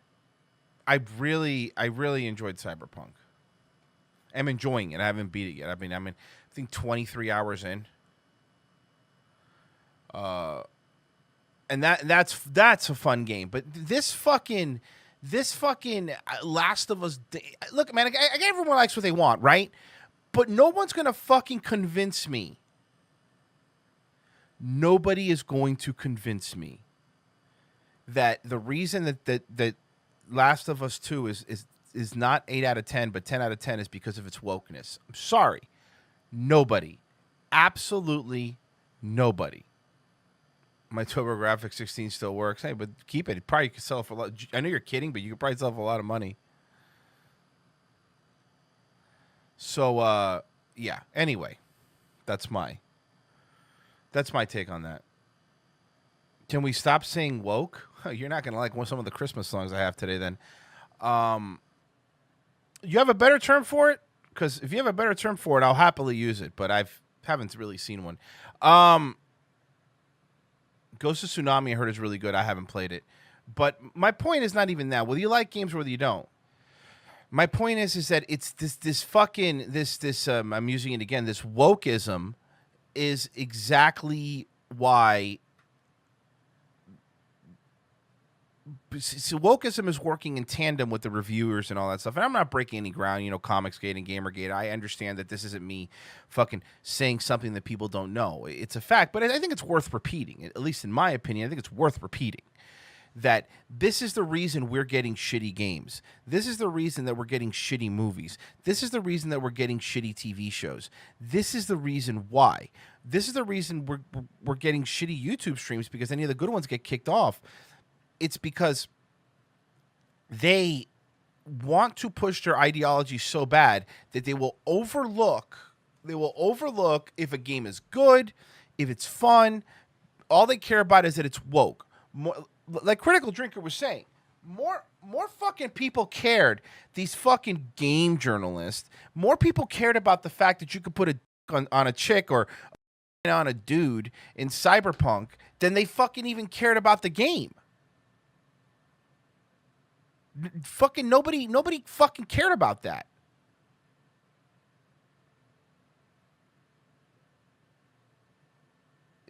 I really enjoyed Cyberpunk. I'm enjoying it. I haven't beat it yet. I think 23 hours in. And that's a fun game. But this fucking Last of Us. Look, man, everyone likes what they want, right? But no one's gonna fucking convince me. Nobody is going to convince me that the reason that Last of Us 2 is not 8 out of 10, but 10 out of 10 is because of its wokeness. I'm sorry. Nobody. Absolutely nobody. My TurboGrafx 16 still works. Hey, but keep it. Probably could sell it for a lot. I know you're kidding, but you could probably sell it for a lot of money. So, yeah. Anyway, that's my take on that. Can we stop saying woke? You're not going to like some of the Christmas songs I have today then. You have a better term for it? Because if you have a better term for it, I'll happily use it, but haven't really seen one. Ghost of Tsunami I heard is really good. I haven't played it. But my point is not even that. Whether you like games or whether you don't. My point is that it's this I'm using it again, this wokeism is exactly why. So wokeism is working in tandem with the reviewers and all that stuff. And I'm not breaking any ground, Comicsgate and Gamergate. I understand that this isn't me fucking saying something that people don't know. It's a fact, but I think it's worth repeating. At least in my opinion, I think it's worth repeating that this is the reason we're getting shitty games. This is the reason that we're getting shitty movies. This is the reason that we're getting shitty TV shows. This is the reason why. This is the reason we're getting shitty YouTube streams, because any of the good ones get kicked off. It's because they want to push their ideology so bad that they will overlook if a game is good, if it's fun. All they care about is that it's woke. More, like Critical Drinker was saying, more fucking people cared, these fucking game journalists, more people cared about the fact that you could put a on a chick or on a dude in Cyberpunk than they fucking even cared about the game. Fucking nobody fucking cared about that.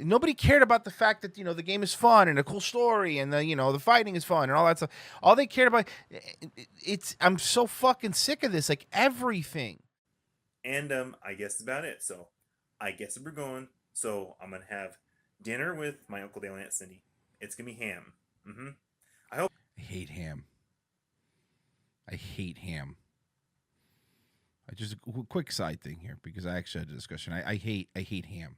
Nobody cared about the fact that, the game is fun and a cool story and the fighting is fun and all that stuff. All they cared about, I'm so fucking sick of this, like everything. And I guess that's about it. So I guess we're going. So I'm going to have dinner with my Uncle Dale and Aunt Cindy. It's going to be ham. I hate ham. I hate ham. Just a quick side thing here, because I actually had a discussion. I hate ham.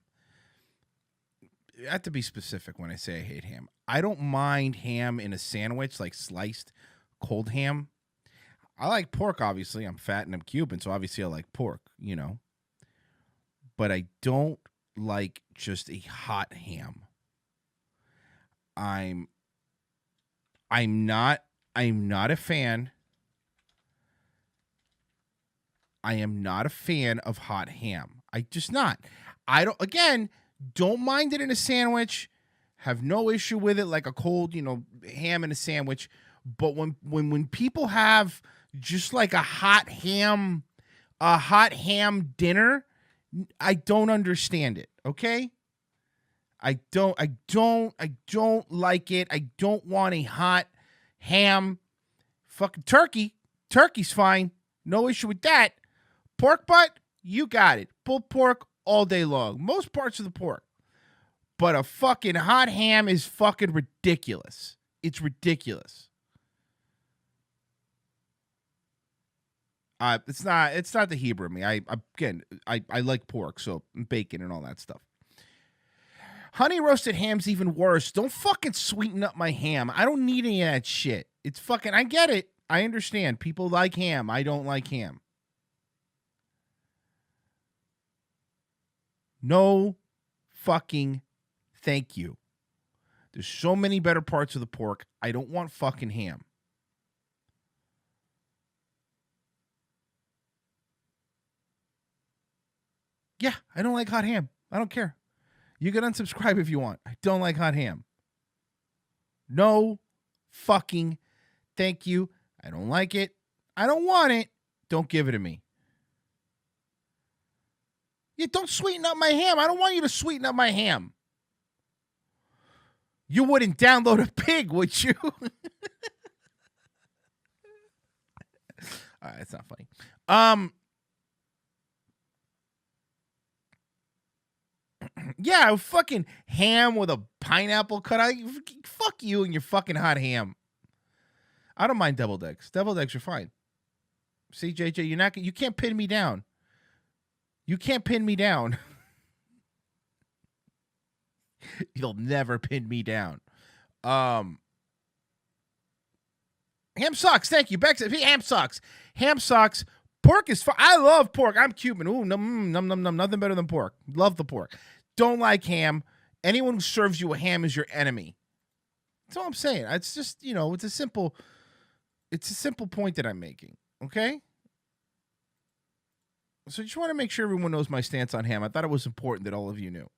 I have to be specific when I say I hate ham. I don't mind ham in a sandwich, like sliced cold ham. I like pork, obviously. I'm fat and I'm Cuban, so obviously I like pork, But I don't like just a hot ham. I'm not a fan. I am not a fan of hot ham. I just not. Don't mind it in a sandwich. Have no issue with it, like a cold, ham in a sandwich. But when people have just like a hot ham dinner, I don't understand it. Okay? I don't like it. I don't want a hot ham. Fucking turkey. Turkey's fine. No issue with that. Pork butt, you got it. Pulled pork all day long. Most parts of the pork. But a fucking hot ham is fucking ridiculous. It's ridiculous. It's not the Hebrew in me. I like pork, so bacon and all that stuff. Honey roasted ham's even worse. Don't fucking sweeten up my ham. I don't need any of that shit. It's fucking, I get it. I understand. People like ham. I don't like ham. No fucking thank you. There's so many better parts of the pork. I don't want fucking ham. Yeah, I don't like hot ham. I don't care. You can unsubscribe if you want. I don't like hot ham. No fucking thank you. I don't like it. I don't want it. Don't give it to me. Yeah, don't sweeten up my ham. I don't want you to sweeten up my ham. You wouldn't download a pig, would you? All right, that's not funny. Yeah, fucking ham with a pineapple cut. Fuck you and your fucking hot ham. I don't mind deviled eggs. Deviled eggs are fine. See, JJ, you can't pin me down. You can't pin me down. You'll never pin me down. Ham sucks. Thank you, Bex. Ham sucks. Ham sucks. Pork is fine. I love pork. I'm Cuban. Ooh, num, num, num, num. Nothing better than pork. Love the pork. Don't like ham. Anyone who serves you a ham is your enemy. That's all I'm saying. It's just, it's a simple point that I'm making. Okay? So I just want to make sure everyone knows my stance on ham. I thought it was important that all of you knew.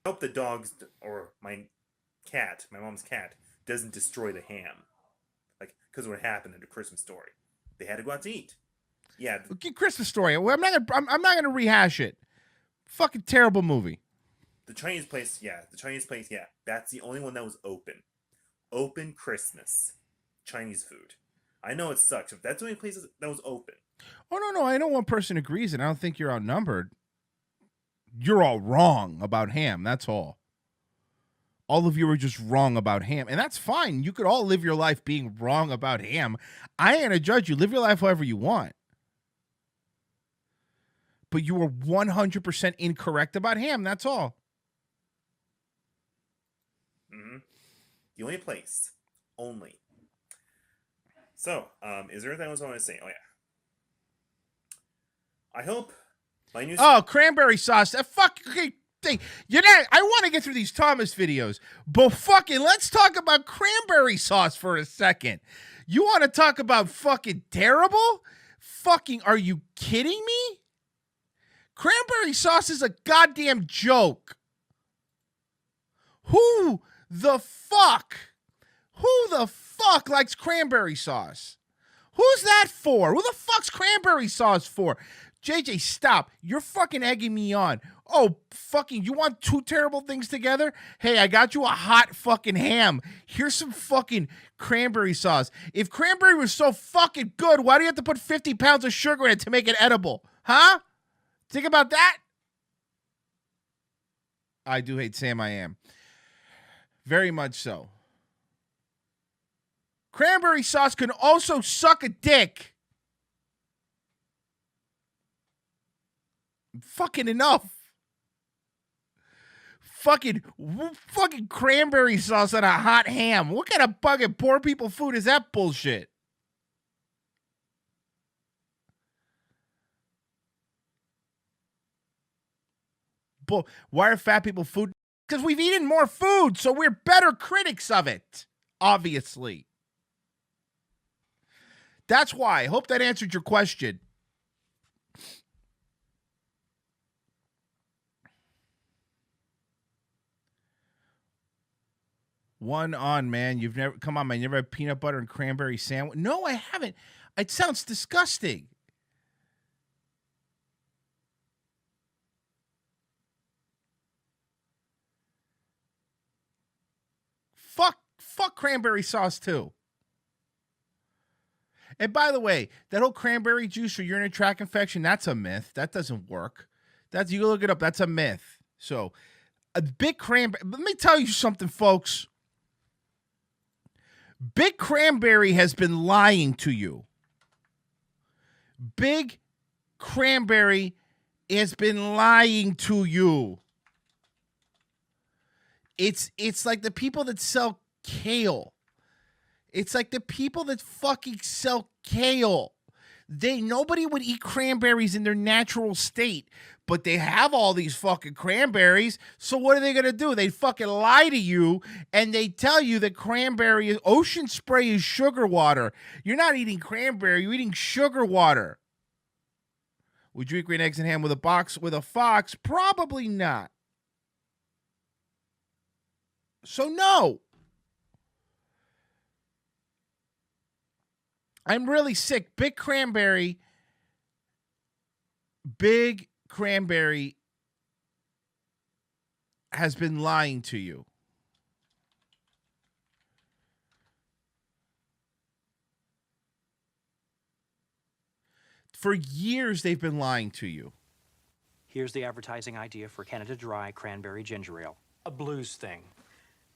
I hope the dogs or my mom's cat, doesn't destroy the ham. Like, because what happened in the Christmas Story. They had to go out to eat. Yeah. Christmas Story. I'm not gonna rehash it. Fucking terrible movie. The Chinese place, yeah. That's the only one that was open. Open Christmas. Chinese food. I know it sucks, but that's the only place that was open. Oh, no. I know one person agrees, and I don't think you're outnumbered. You're all wrong about ham. That's all. All of you are just wrong about ham. And that's fine. You could all live your life being wrong about ham. I ain't gonna judge you. Live your life however you want. But you were 100% incorrect about ham. That's all. Mm-hmm. The only place. Only. So, is there anything else I want to say? Oh, yeah. I hope my new... Oh, cranberry sauce. That fucking thing. I want to get through these Thomas videos, but fucking let's talk about cranberry sauce for a second. You want to talk about fucking terrible? Fucking, are you kidding me? Cranberry sauce is a goddamn joke. Who the fuck likes cranberry sauce? Who's that for? Who the fuck's cranberry sauce for? JJ, stop. You're fucking egging me on. Oh, fucking, you want two terrible things together? Hey, I got you a hot fucking ham. Here's some fucking cranberry sauce. If cranberry was so fucking good, why do you have to put 50 pounds of sugar in it to make it edible? Huh? Think about that. I do hate Sam, I am. Very much so. Cranberry sauce can also suck a dick. Fucking enough. Fucking cranberry sauce on a hot ham. What kind of fucking poor people food is that bullshit? Why are fat people food? Because we've eaten more food, so we're better critics of it. Obviously. That's why. I hope that answered your question. One on, man. You've never, come on, man. You never had peanut butter and cranberry sandwich? No, I haven't. It sounds disgusting. Fuck cranberry sauce too. And by the way, that whole cranberry juice for urinary tract infection, that's a myth. That doesn't work. You can look it up. That's a myth. So, a big cranberry. Let me tell you something, folks. Big Cranberry has been lying to you. Big Cranberry has been lying to you. It's like the people that sell kale. It's like the people that fucking sell kale. Nobody would eat cranberries in their natural state, but they have all these fucking cranberries. So what are they going to do? They fucking lie to you and they tell you that ocean spray is sugar water. You're not eating cranberry, you're eating sugar water. Would you eat green eggs and ham with a fox? Probably not. So no. I'm really sick. Big Cranberry has been lying to you. For years, they've been lying to you. Here's the advertising idea for Canada Dry Cranberry Ginger Ale. A blues thing.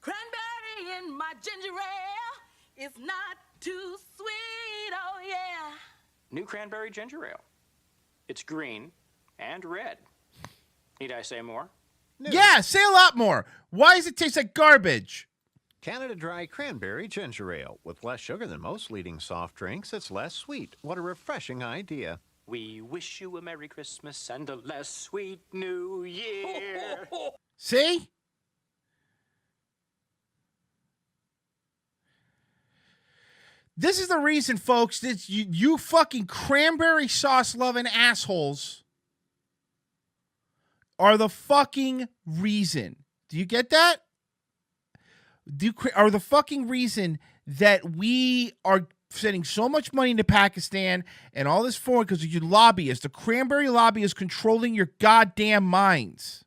Cranberry in my ginger ale is not too sweet, oh yeah. New Cranberry Ginger Ale. It's green and red. Need I say more? No. Yeah, say a lot more. Why does it taste like garbage? Canada Dry Cranberry Ginger Ale. With less sugar than most leading soft drinks, it's less sweet. What a refreshing idea. We wish you a Merry Christmas and a less sweet New Year. See? This is the reason, folks, that you fucking cranberry sauce loving assholes are the fucking reason. Do you get that? Are the fucking reason that we are sending so much money into Pakistan and all this foreign because you lobbyists. The cranberry lobby is controlling your goddamn minds.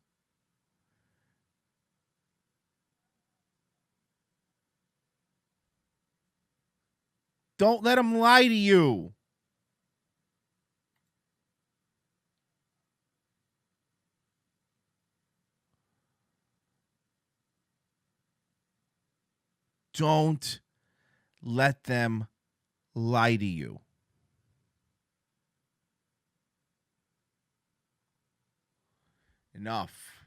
Don't let them lie to you. Don't let them lie to you. Enough.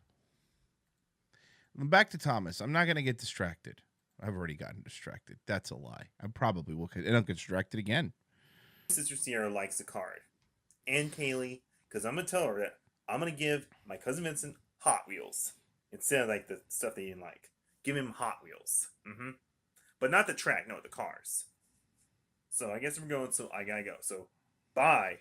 Back to Thomas. I'm not going to get distracted. I've already gotten distracted. That's a lie. I probably will. And I'll get distracted again. Sister Sierra likes the card. And Kaylee, because I'm going to tell her that I'm going to give my cousin Vincent Hot Wheels instead of like the stuff they didn't like. Give him Hot Wheels. Mm-hmm. But not the track, no, the cars. So I guess we're going, so I gotta go. So, bye.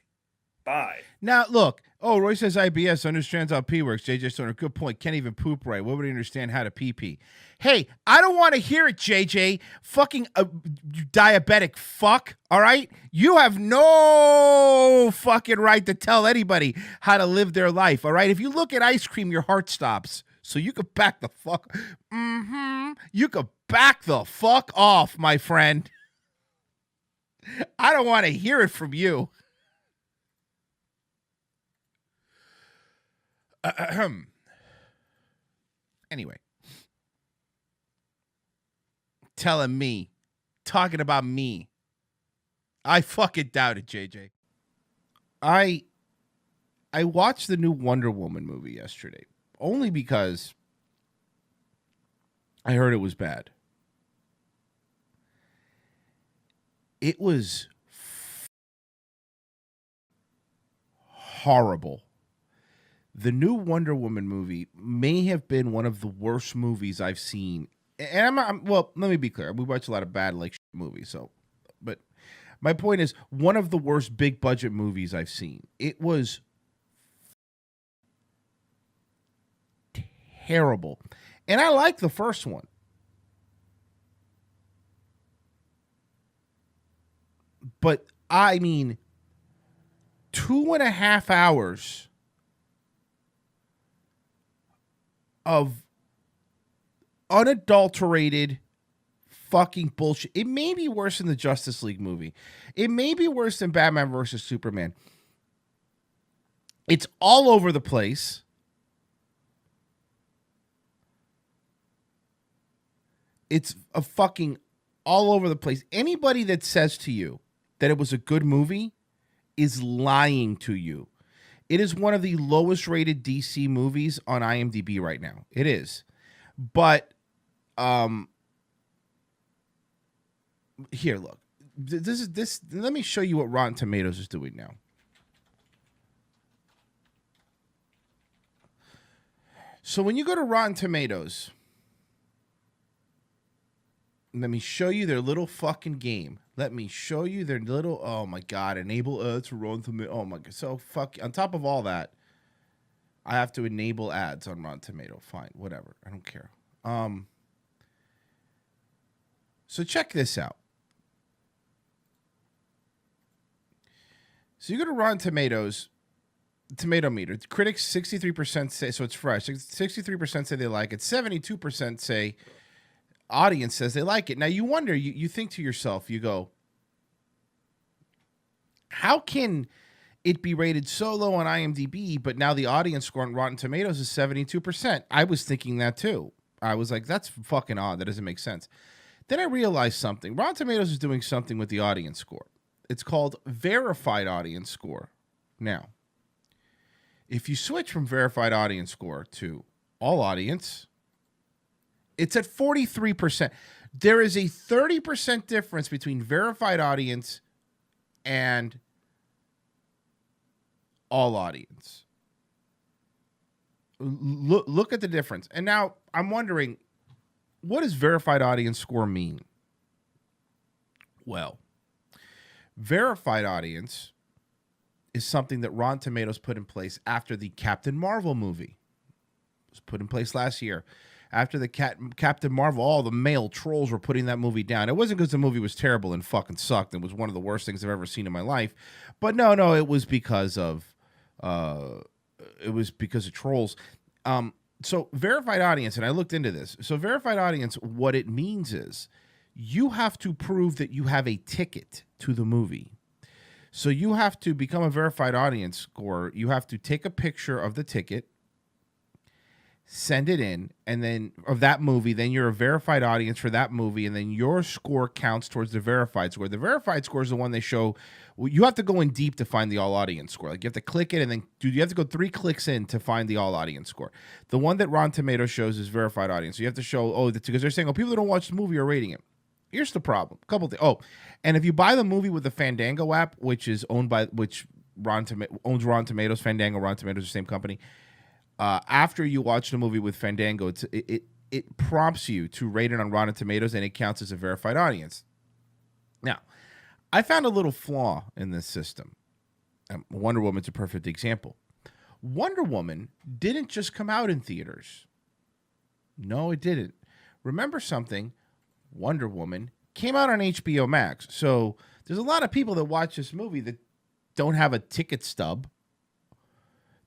Bye. Now, look. Oh, Roy says IBS understands how P works. JJ Stoner, good point. Can't even poop right. What would he understand how to pee? Hey, I don't want to hear it, JJ. Fucking diabetic fuck, all right? You have no fucking right to tell anybody how to live their life, all right? If you look at ice cream, your heart stops. So you could back the fuck. You could back the fuck off, my friend. I don't want to hear it from you. Anyway. Telling me. Talking about me. I fucking doubt it, JJ. I watched the new Wonder Woman movie yesterday. Only because I heard it was bad. It was horrible. The new Wonder Woman movie may have been one of the worst movies I've seen. And well, let me be clear. We watch a lot of bad like movies, but my point is one of the worst big budget movies I've seen. It was terrible. And I like the first one. But I mean, 2.5 hours of unadulterated fucking bullshit. It may be worse than the Justice League movie. It may be worse than Batman versus Superman. It's all over the place. It's a fucking all over the place. Anybody that says to you that it was a good movie is lying to you. It is one of the lowest rated DC movies on IMDb right now. It is. But here, look. This let me show you what Rotten Tomatoes is doing now. So when you go to Rotten Tomatoes, Let me show you their little fucking game. Let me show you their little. Oh my god! Enable ads for Rotten Tomatoes. Oh my god! So fuck. On top of all that, I have to enable ads on Rotten Tomato. Fine, whatever. I don't care. So check this out. So you go to Rotten Tomatoes, tomato meter. Critics 63% say, so it's fresh. 63% say they like it. 72% say. Audience says they like it. Now you wonder, you think to yourself, you go, how can it be rated so low on IMDb, but now the audience score on Rotten Tomatoes is 72%? I was thinking that too. I was like, that's fucking odd. That doesn't make sense. Then I realized something. Rotten Tomatoes is doing something with the audience score. It's called verified audience score. Now, if you switch from verified audience score to all audience, it's at 43%. There is a 30% difference between verified audience and all audience. Look at the difference. And now I'm wondering, what does verified audience score mean? Well, verified audience is something that Rotten Tomatoes put in place after the Captain Marvel movie. It was put in place last year. After the Captain Marvel, all the male trolls were putting that movie down. It wasn't because the movie was terrible and fucking sucked. It was one of the worst things I've ever seen in my life. But no, it was because of trolls. So verified audience, and I looked into this. So verified audience, what it means is you have to prove that you have a ticket to the movie. So you have to become a verified audience score. You have to take a picture of the ticket, send it in, and then of that movie, then you're a verified audience for that movie, and then your score counts towards the verified score. The verified score is the one they show. Well, you have to go in deep to find the all audience score. Like you have to click it, and then you have to go 3 clicks in to find the all audience score. The one that Rotten Tomatoes shows is verified audience. So you have to show, because they're saying, people that don't watch the movie are rating it. Here's the problem. A couple things. And if you buy the movie with the Fandango app, which is owned by owns Rotten Tomatoes, Fandango, Rotten Tomatoes, the same company. After you watch the movie with Fandango, it prompts you to rate it on Rotten Tomatoes, and it counts as a verified audience. Now, I found a little flaw in this system. Wonder Woman's a perfect example. Wonder Woman didn't just come out in theaters. No, it didn't. Remember something? Wonder Woman came out on HBO Max. So there's a lot of people that watch this movie that don't have a ticket stub,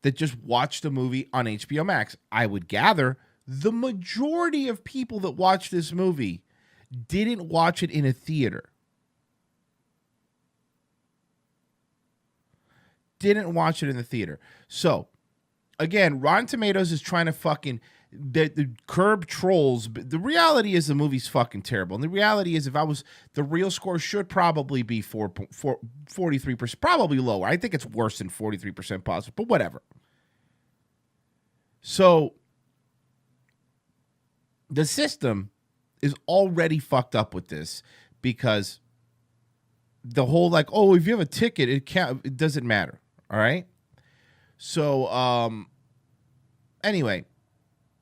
that just watch the movie on HBO Max. I would gather the majority of people that watch this movie didn't watch it in a theater. Didn't watch it in the theater. So, again, Rotten Tomatoes is trying to fucking the curb trolls. But the reality is the movie's fucking terrible. And the reality is the real score should probably be 43%, probably lower. I think it's worse than 43% positive, but whatever. So the system is already fucked up with this because the whole if you have a ticket, it doesn't matter. All right. So anyway,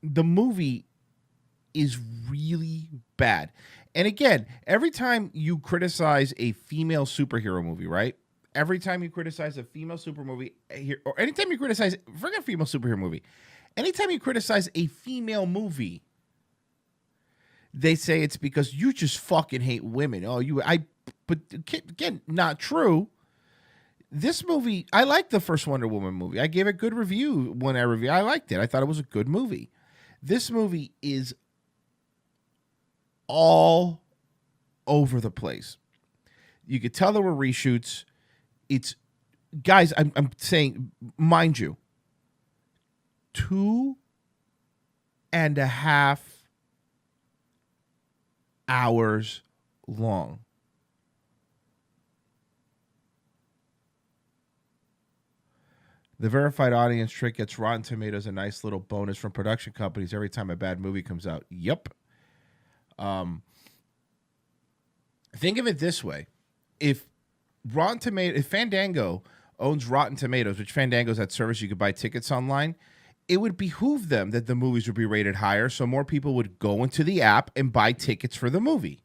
the movie is really bad. And again, every time you criticize a female superhero movie, right? Every time you criticize a female super movie, or anytime you criticize, forget female superhero movie, anytime you criticize a female movie, they say it's because you just fucking hate women. But again, not true. This movie, I liked the first Wonder Woman movie. I gave it a good review when I reviewed. I liked it. I thought it was a good movie. This movie is all over the place. You could tell there were reshoots. It's, guys, I'm saying, mind you, 2.5 hours long. The verified audience trick gets Rotten Tomatoes a nice little bonus from production companies every time a bad movie comes out. Yep. Think of it this way. If Fandango owns Rotten Tomatoes, which Fandango's that service you could buy tickets online, it would behoove them that the movies would be rated higher so more people would go into the app and buy tickets for the movie.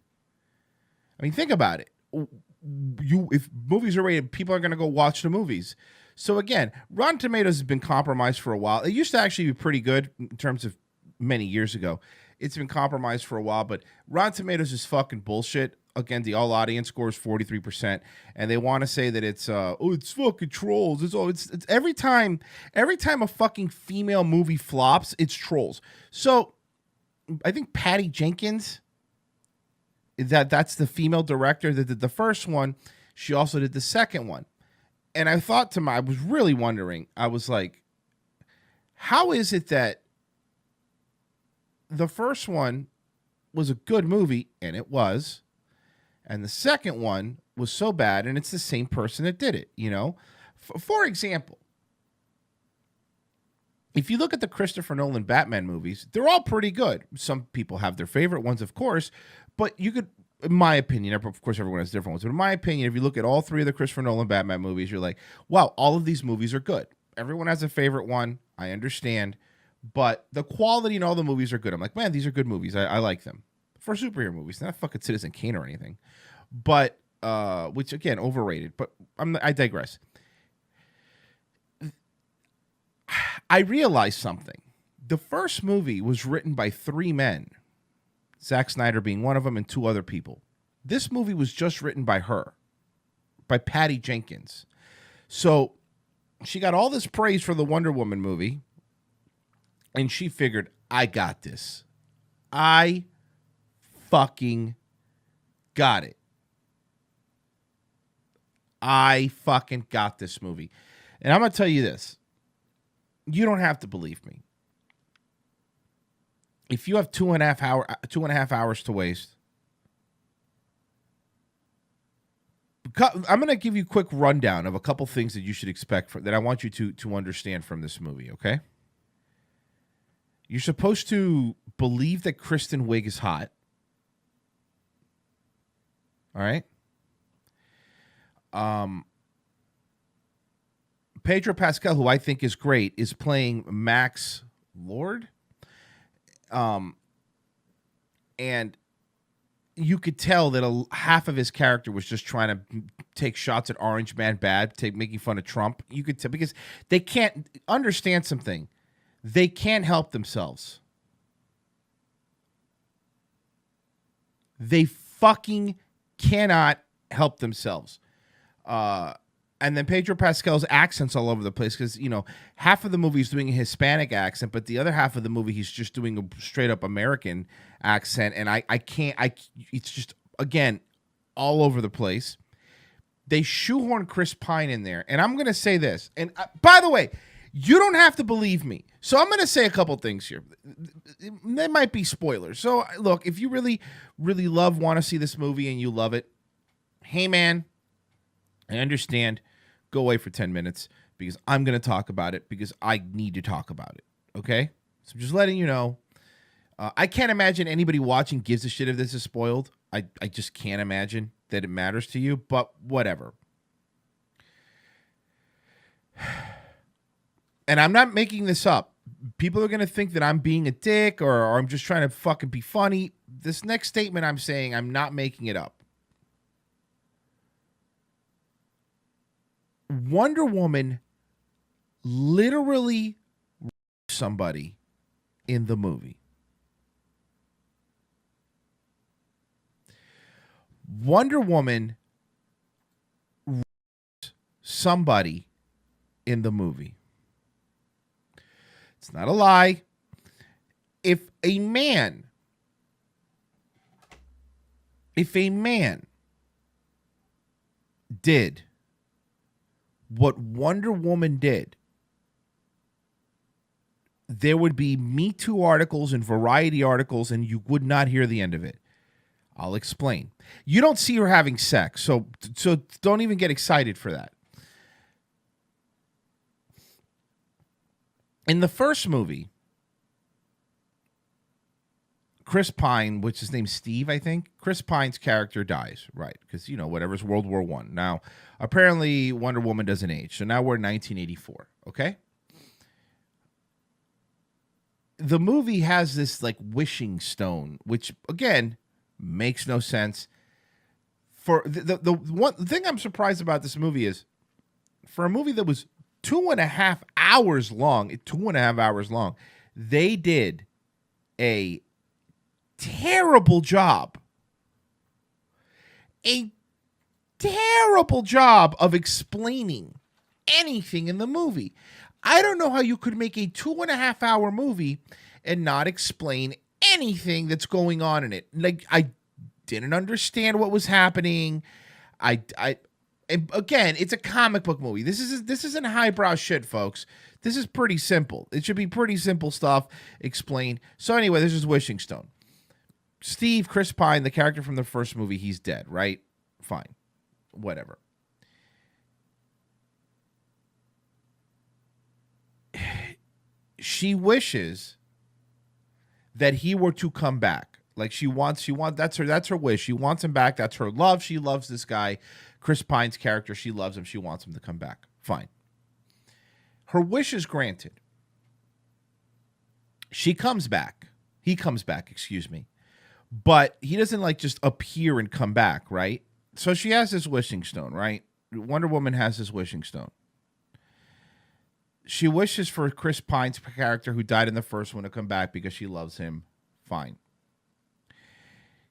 I mean, think about it. If movies are rated, people are going to go watch the movies. So again, Rotten Tomatoes has been compromised for a while. It used to actually be pretty good in terms of many years ago. It's been compromised for a while, but Rotten Tomatoes is fucking bullshit. Again, the all audience score is 43%, and they want to say that it's it's fucking trolls. It's every time a fucking female movie flops, it's trolls. So I think Patty Jenkins, that's the female director that did the first one. She also did the second one. And I thought I was really wondering, I was like, how is it that the first one was a good movie, and it was, and the second one was so bad, and it's the same person that did it, you know? For example, if you look at the Christopher Nolan Batman movies, they're all pretty good. Some people have their favorite ones, of course, but you could, in my opinion, of course everyone has different ones, but in my opinion, if you look at all three of the Christopher Nolan Batman movies, you're like, wow, all of these movies are good. Everyone has a favorite one, I understand, but the quality in all the movies are good. I'm like, man, these are good movies. I like them. For superhero movies, not fucking Citizen Kane or anything. But, which again, overrated, but I digress. I realized something. The first movie was written by three men, Zack Snyder being one of them and two other people. This movie was just written by her, by Patty Jenkins. So she got all this praise for the Wonder Woman movie, and she figured, I got this. I fucking got it. I fucking got this movie. And I'm going to tell you this. You don't have to believe me. If you have 2.5 hours to waste, I'm going to give you a quick rundown of a couple things that you should expect that I want you to understand from this movie, okay? You're supposed to believe that Kristen Wiig is hot. All right? Pedro Pascal, who I think is great, is playing Max Lord. And you could tell that half of his character was just trying to take shots at Orange Man Bad, making fun of Trump. You could tell, because they can't understand something. They can't help themselves. They fucking cannot help themselves. And then Pedro Pascal's accent's all over the place because, you know, half of the movie he's doing a Hispanic accent, but the other half of the movie he's just doing a straight up American accent. And it's just, again, all over the place. They shoehorn Chris Pine in there. And I'm going to say this. And by the way, you don't have to believe me. So I'm going to say a couple things here. They might be spoilers. So look, if you really, really want to see this movie and you love it, hey man, I understand. Go away for 10 minutes because I'm going to talk about it because I need to talk about it. Okay? So I'm just letting you know. I can't imagine anybody watching gives a shit if this is spoiled. I just can't imagine that it matters to you, but whatever. And I'm not making this up. People are going to think that I'm being a dick or I'm just trying to fucking be funny. This next statement I'm saying, I'm not making it up. Wonder Woman literally somebody in the movie. Wonder Woman somebody in the movie. It's not a lie. If a man did what Wonder Woman did, there would be Me Too articles and Variety articles, and you would not hear the end of it. I'll explain. You don't see her having sex, so don't even get excited for that. In the first movie, Chris Pine, which his name's Steve, I think. Chris Pine's character dies, right? Because, you know, whatever's World War I. Now, apparently Wonder Woman doesn't age. So now we're in 1984, okay? The movie has this, like, wishing stone, which, again, makes no sense. for the one thing I'm surprised about this movie is, for a movie that was 2.5 hours long, they did a terrible job. A terrible job of explaining anything in the movie. I don't know how you could make a 2.5 hour movie and not explain anything that's going on in it. Like, I didn't understand what was happening. And again, it's a comic book movie. This isn't highbrow shit, folks. This is pretty simple. It should be pretty simple stuff explained. So anyway, this is Wishing Stone. Steve, Chris Pine, the character from the first movie, he's dead, right? Fine. Whatever. She wishes that he were to come back. Like, that's her wish. She wants him back. That's her love. She loves this guy. Chris Pine's character, she loves him. She wants him to come back. Fine. Her wish is granted. She comes back. He comes back, excuse me. But he doesn't like just appear and come back, right? So she has this wishing stone, right? Wonder Woman has this wishing stone. She wishes for Chris Pine's character, who died in the first one, to come back because she loves him. Fine.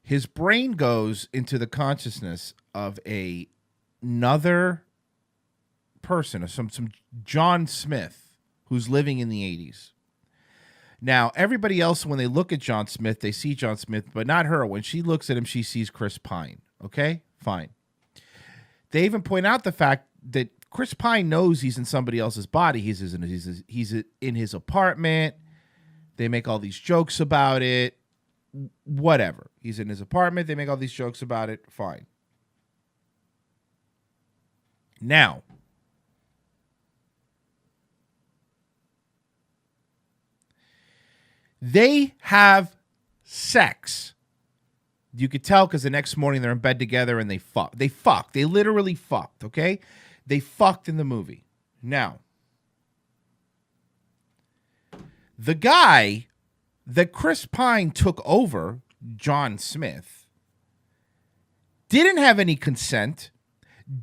His brain goes into the consciousness of another person, some John Smith, who's living in the 80s. Now, everybody else, when they look at John Smith, they see John Smith, but not her. When she looks at him, she sees Chris Pine. Okay? Fine. They even point out the fact that Chris Pine knows he's in somebody else's body. He's in his apartment. They make all these jokes about it. Whatever. He's in his apartment. They make all these jokes about it. Fine. Now, they have sex. You could tell because the next morning they're in bed together and they fuck. They fucked. They literally fucked, okay? They fucked in the movie. Now, the guy that Chris Pine took over, John Smith, didn't have any consent,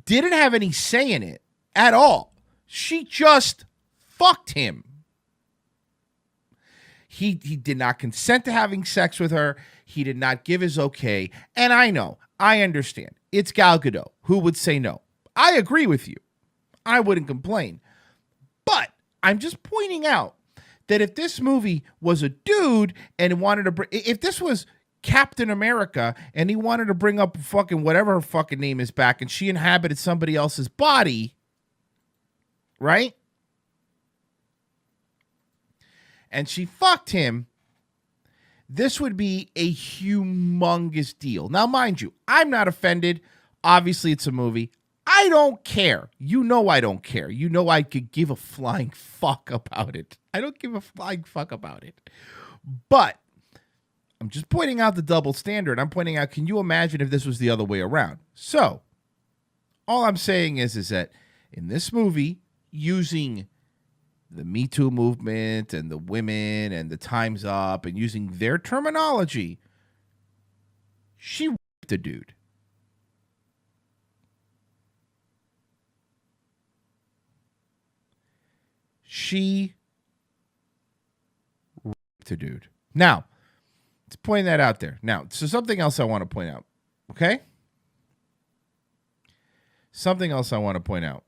didn't have any say in it at all. She just fucked him. He did not consent to having sex with her. He did not give his okay. And I understand. It's Gal Gadot. Who would say no? I agree with you. I wouldn't complain. But I'm just pointing out that if this movie was a dude and wanted to if this was Captain America and he wanted to bring up fucking whatever her fucking name is back and she inhabited somebody else's body, right? And she fucked him, this would be a humongous deal. Now, mind you, I'm not offended. Obviously, it's a movie. I don't care. You know I don't care. You know I could give a flying fuck about it. I don't give a flying fuck about it. But I'm just pointing out the double standard. I'm pointing out, can you imagine if this was the other way around? So, all I'm saying is that in this movie, using the Me Too movement and the women and the Time's Up and using their terminology, she raped a dude. She raped a dude. Now, let's point that out there. Now, so something else I want to point out, okay? Something else I want to point out.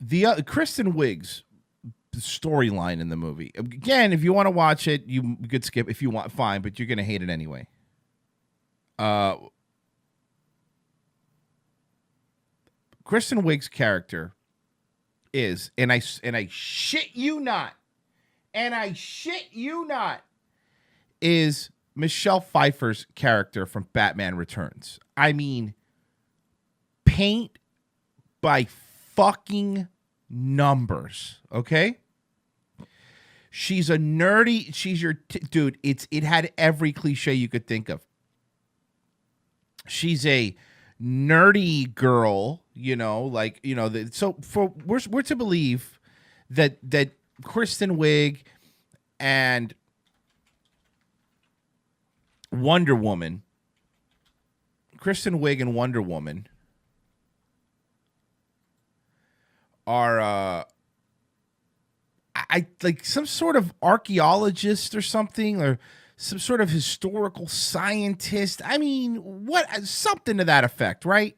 The Kristen Wiig's storyline in the movie. Again, if you want to watch it, you could skip. If you want, fine, but you're gonna hate it anyway. Kristen Wiig's character is, and I shit you not, is Michelle Pfeiffer's character from Batman Returns. I mean, paint by fucking numbers, okay? She's a nerdy, she's your, dude, it had every cliche you could think of. She's a nerdy girl, you know, like, you know, so we're to believe that Kristen Wiig and Wonder Woman, Kristen Wiig and Wonder Woman are I like some sort of archaeologist or something, or some sort of historical scientist. I mean, what, something to that effect, right?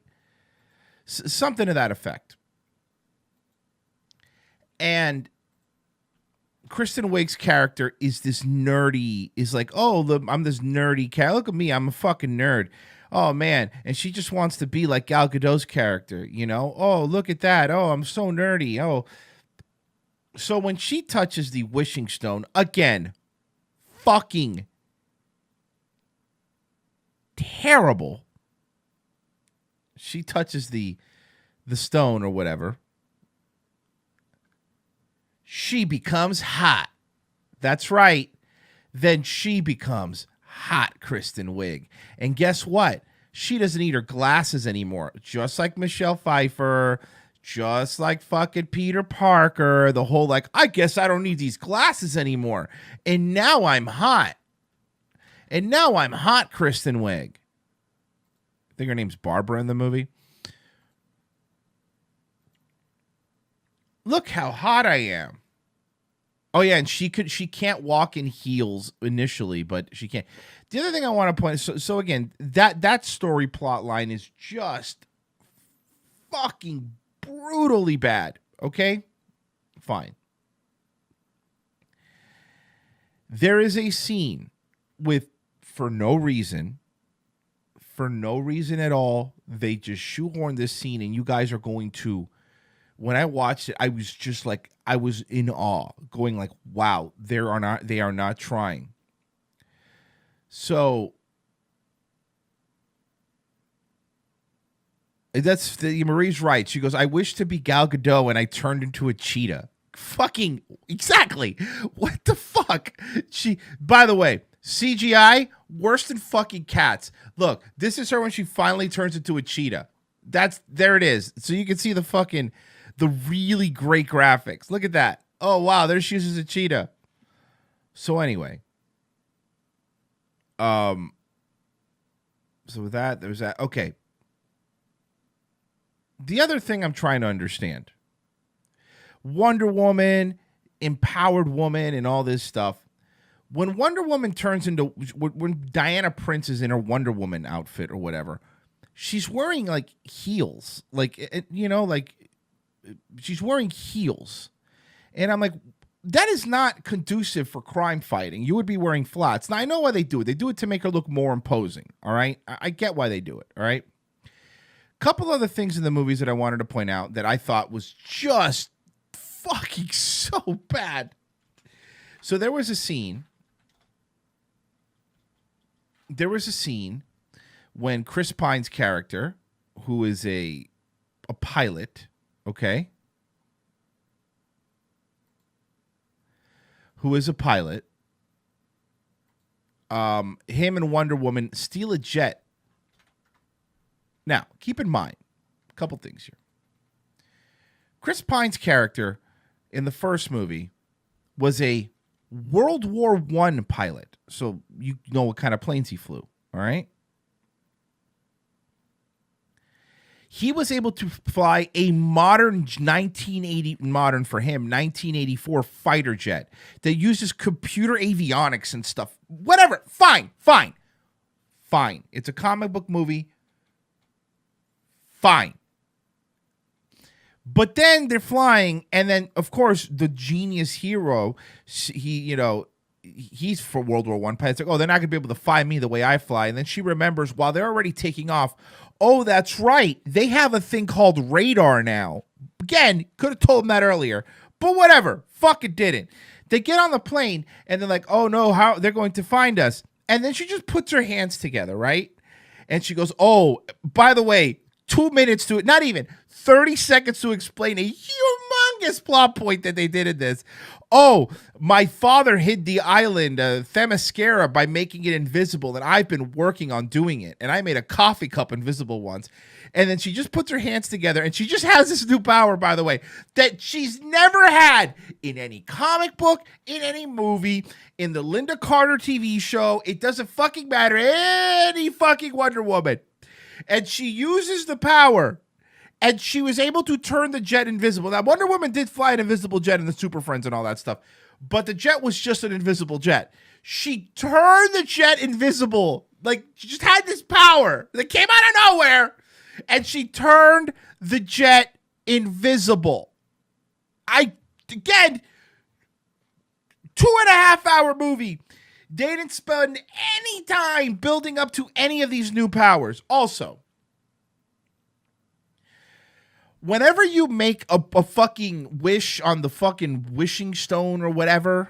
Something to that effect. And Kristen Wiig's character is this nerdy, is like, oh, look, I'm this nerdy cat. Look at me, I'm a fucking nerd. Oh, man. And she just wants to be like Gal Gadot's character, you know? Oh, look at that. Oh, I'm so nerdy. Oh. So when she touches the wishing stone, again, fucking terrible. She touches the stone or whatever. She becomes hot. That's right. Then she becomes hot, Kristen Wiig. And guess what? She doesn't need her glasses anymore. Just like Michelle Pfeiffer, just like fucking Peter Parker, the whole like, I guess I don't need these glasses anymore. And now I'm hot. And now I'm hot, Kristen Wiig. I think her name's Barbara in the movie. Look how hot I am. Oh yeah, and she can't walk in heels initially, but she can. The other thing I want to point, so again, that story plot line is just fucking brutally bad. Okay? Fine. There is a scene with, for no reason at all, they just shoehorn this scene, and you guys are going to, when I watched it, I was just like, I was in awe, going like, wow, they are not trying. So Marie's right. She goes, I wish to be Gal Gadot and I turned into a cheetah. Fucking exactly. What the fuck? By the way, CGI worse than fucking Cats. Look, this is her when she finally turns into a cheetah. There it is. So you can see the really great graphics. Look at that. Oh wow, there she is as a cheetah. So anyway, so with that, there's that. Okay. The other thing I'm trying to understand, Wonder Woman, empowered woman, and all this stuff. When Wonder Woman turns into, when Diana Prince is in her Wonder Woman outfit or whatever, she's wearing like heels, like, you know, like she's wearing heels. And I'm like, that is not conducive for crime fighting. You would be wearing flats. Now, I know why they do it. They do it to make her look more imposing, all right? I get why they do it, all right? Couple other things in the movies that I wanted to point out that I thought was just fucking so bad. So there was a scene when Chris Pine's character, who is a pilot, okay? Who is a pilot, him and Wonder Woman steal a jet. Now, keep in mind, a couple things here. Chris Pine's character in the first movie was a World War I pilot. So you know what kind of planes he flew, all right? He was able to fly a modern 1984 fighter jet that uses computer avionics and stuff. Whatever. Fine. It's a comic book movie. Fine. But then they're flying, and then, of course, the genius hero, he's for World War I pilot. It's like, oh, they're not going to be able to fly me the way I fly. And then she remembers, while they're already taking off, oh, that's right, they have a thing called radar now. Again, could have told them that earlier. But whatever. Fuck it, didn't. They get on the plane, and they're like, oh, no, how they're going to find us. And then she just puts her hands together, right? And she goes, oh, by the way, 2 minutes to it, not even 30 seconds to explain a humongous longest plot point that they did in this. Oh, my father hid the island, Themyscira, by making it invisible, and I've been working on doing it. And I made a coffee cup invisible once. And then she just puts her hands together, and she just has this new power, by the way, that she's never had in any comic book, in any movie, in the Linda Carter TV show. It doesn't fucking matter. Any fucking Wonder Woman. And she uses the power, and she was able to turn the jet invisible. Now, Wonder Woman did fly an invisible jet in the Super Friends and all that stuff, but the jet was just an invisible jet. She turned the jet invisible. Like, she just had this power that came out of nowhere, and she turned the jet invisible. Again, 2.5 hour movie. They didn't spend any time building up to any of these new powers. Also, whenever you make a fucking wish on the fucking wishing stone or whatever,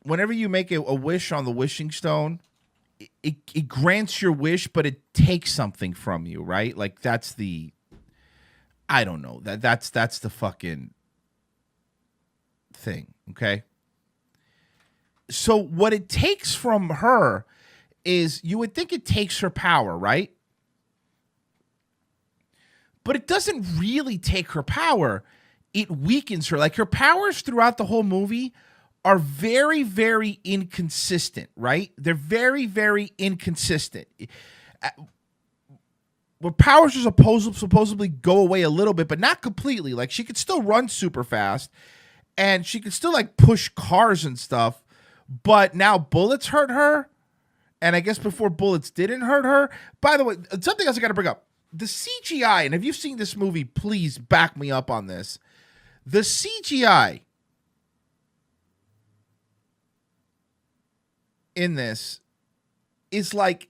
whenever you make a wish on the wishing stone, it grants your wish, but it takes something from you, right? Like, that's the, I don't know, that's the fucking thing, okay? So what it takes from her is, you would think it takes her power, right? But it doesn't really take her power. It weakens her. Like, her powers throughout the whole movie are very, very inconsistent, right? They're very, very inconsistent. Where powers are supposedly go away a little bit, but not completely. Like, she could still run super fast, and she could still, like, push cars and stuff, but now bullets hurt her, and I guess before bullets didn't hurt her. By the way, something else I got to bring up. The CGI, and if you've seen this movie, please back me up on this. The CGI in this is like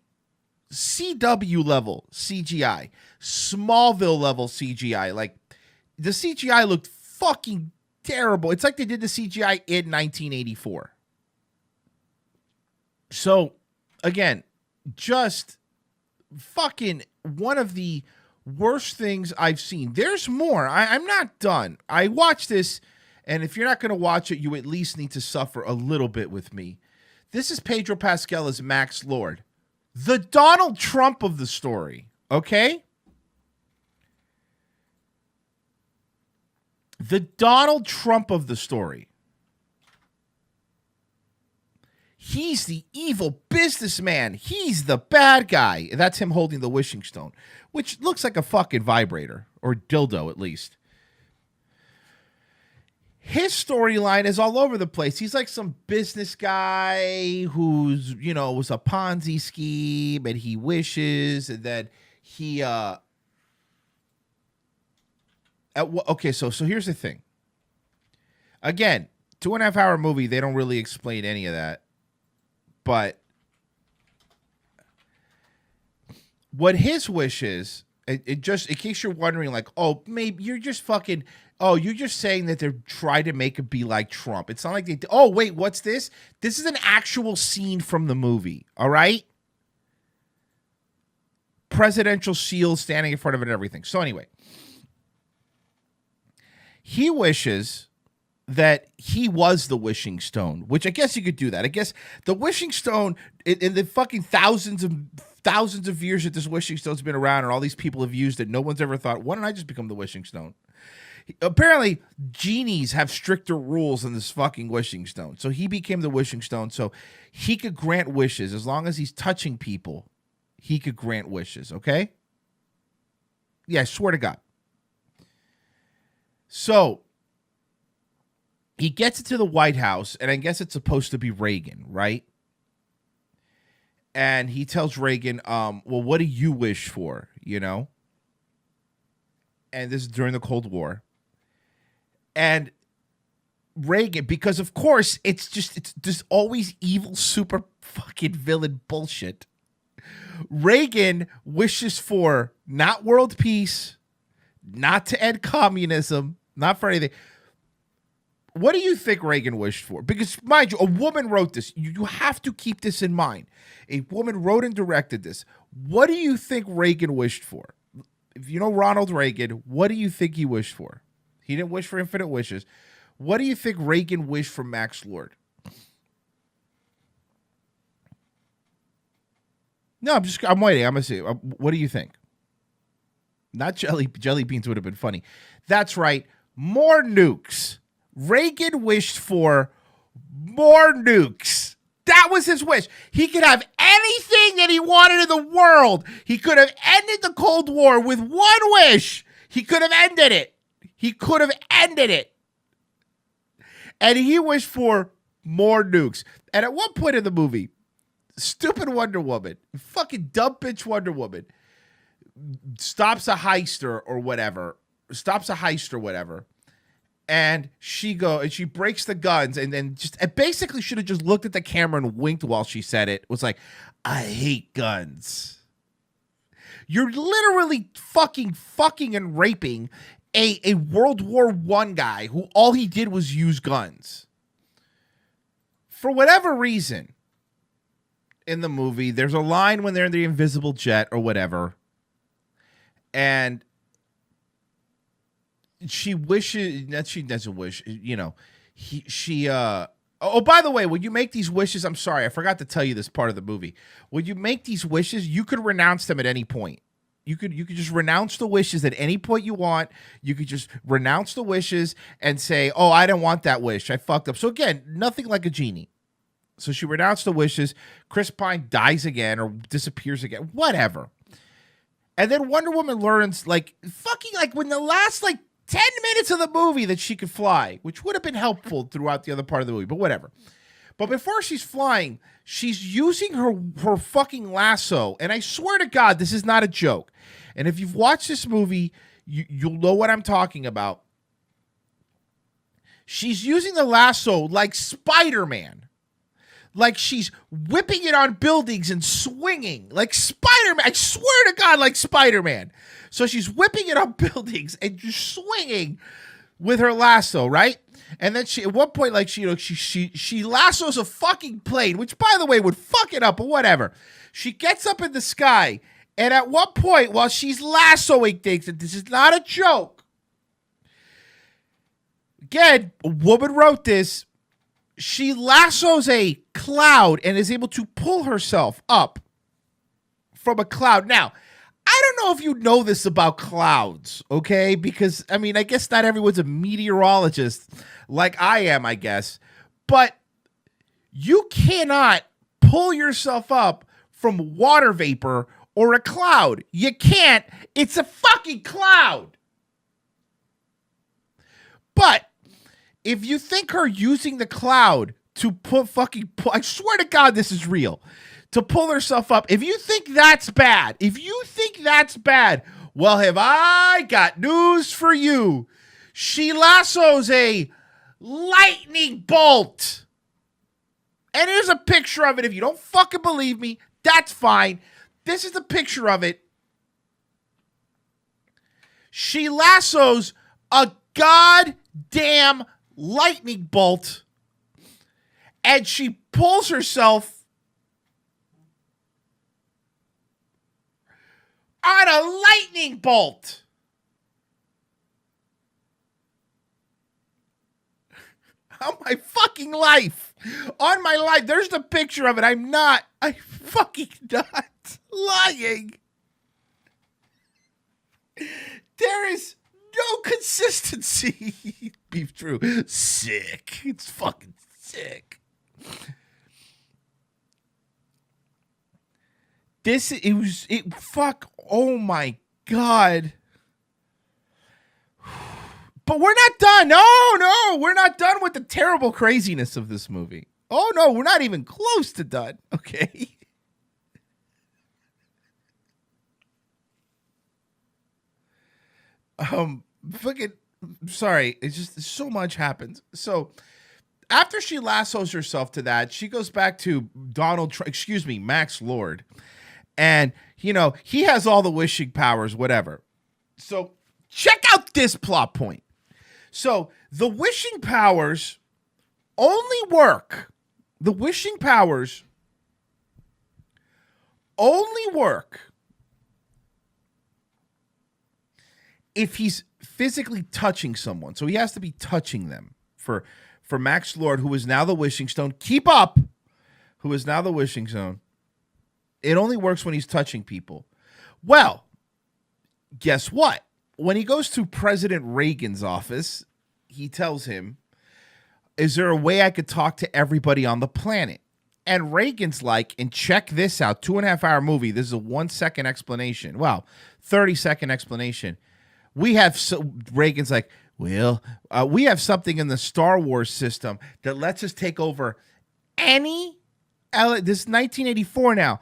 CW level CGI, Smallville level CGI. Like, the CGI looked fucking terrible. It's like they did the CGI in 1984. So, again, just fucking one of the worst things I've seen. There's more. I'm not done. I watched this, and if you're not going to watch it, you at least need to suffer a little bit with me. This is Pedro Pascal as Max Lord, the Donald Trump of the story, okay? The Donald Trump of the story. He's the evil businessman. He's the bad guy. That's him holding the wishing stone, which looks like a fucking vibrator, or dildo at least. His storyline is all over the place. He's like some business guy who's, you know, was a Ponzi scheme, and he wishes, and then he, okay, so here's the thing. Again, 2.5 hour movie, they don't really explain any of that. But what his wish is, it just, in case you're wondering, like, oh, maybe you're just fucking, oh, you're just saying that they're trying to make it be like Trump. It's not like they, oh, wait, what's this? This is an actual scene from the movie, all right? Presidential shield standing in front of it and everything. So anyway, he wishes that he was the wishing stone, which I guess you could do that. I guess the wishing stone, in the fucking thousands of years that this wishing stone's been around and all these people have used it, no one's ever thought, why don't I just become the wishing stone? Apparently, genies have stricter rules than this fucking wishing stone. So he became the wishing stone so he could grant wishes. As long as he's touching people, he could grant wishes, okay? Yeah, I swear to God. So he gets into the White House, and I guess it's supposed to be Reagan, right? And he tells Reagan, well, what do you wish for, you know? And this is during the Cold War. And Reagan, because of course, it's just always evil, super fucking villain bullshit. Reagan wishes for not world peace, not to end communism, not for anything. What do you think Reagan wished for? Because, mind you, a woman wrote this. You have to keep this in mind. A woman wrote and directed this. What do you think Reagan wished for? if you know Ronald Reagan, what do you think he wished for? He didn't wish for infinite wishes. What do you think Reagan wished for Max Lord? No, I'm waiting. I'm gonna see. What do you think? Not jelly beans would have been funny. That's right. More nukes. Reagan wished for more nukes. That was his wish. He could have anything that he wanted in the world. He could have ended the Cold War with one wish. He could have ended it. He could have ended it. And he wished for more nukes. And at one point in the movie, stupid Wonder Woman, fucking dumb bitch Wonder Woman, stops a heist or whatever. And she breaks the guns and then basically should have just looked at the camera and winked while she said it. Was like, I hate guns. You're literally fucking and raping a World War I guy who all he did was use guns. For whatever reason, in the movie, there's a line when they're in the invisible jet or whatever, and she wishes that she doesn't wish, oh, by the way, when you make these wishes, I'm sorry, I forgot to tell you this part of the movie. When you make these wishes, you could renounce them at any point. You could just renounce the wishes at any point you want. You could just renounce the wishes and say, oh, I don't want that wish. I fucked up. So again, nothing like a genie. So she renounced the wishes. Chris Pine dies again or disappears again. Whatever. And then Wonder Woman learns when the last 10 minutes of the movie that she could fly, which would have been helpful throughout the other part of the movie, but whatever. But before she's flying, she's using her fucking lasso. And I swear to God, this is not a joke. And if you've watched this movie, you'll know what I'm talking about. She's using the lasso like Spider-Man. Like she's whipping it on buildings and swinging like Spider-Man. I swear to God, like Spider-Man. So she's whipping it on buildings and just swinging with her lasso, right? And then she, at one point, she lassos a fucking plane, which, by the way, would fuck it up, but whatever. She gets up in the sky, and at one point, while she's lassoing things, and this is not a joke, again, a woman wrote this, she lassos a cloud and is able to pull herself up from a cloud. Now, I don't know if you know this about clouds, okay? Because, I mean, I guess not everyone's a meteorologist like I am, I guess. But you cannot pull yourself up from water vapor or a cloud. You can't. It's a fucking cloud. But if you think her using the cloud to I swear to God this is real, to pull herself up, if you think that's bad, well, have I got news for you. She lassos a lightning bolt. And here's a picture of it. If you don't fucking believe me, that's fine. This is the picture of it. She lassos a goddamn lightning bolt, and she pulls herself on a lightning bolt. On my fucking life. On my life. There's the picture of it. I'm fucking not lying. There is no consistency. Beef true. Sick. It's fucking sick. Oh my God. But we're not done. No, we're not done with the terrible craziness of this movie. Oh no, we're not even close to done. Okay. Fucking sorry. It's just so much happens. So after she lassos herself to that, she goes back to Max Lord. And, he has all the wishing powers, whatever. So check out this plot point. So the wishing powers only work. The wishing powers only work if he's physically touching someone, so he has to be touching them for Max Lord, who is now the Wishing Stone. Keep up, who is now the Wishing Stone. It only works when he's touching people. Well, guess what? When he goes to President Reagan's office, he tells him, is there a way I could talk to everybody on the planet? And Reagan's like, and check this out, 2.5-hour movie. This is a 1-second explanation. Wow, 30-second explanation. Reagan's like, well, we have something in the Star Wars system that lets us take over this is 1984 now,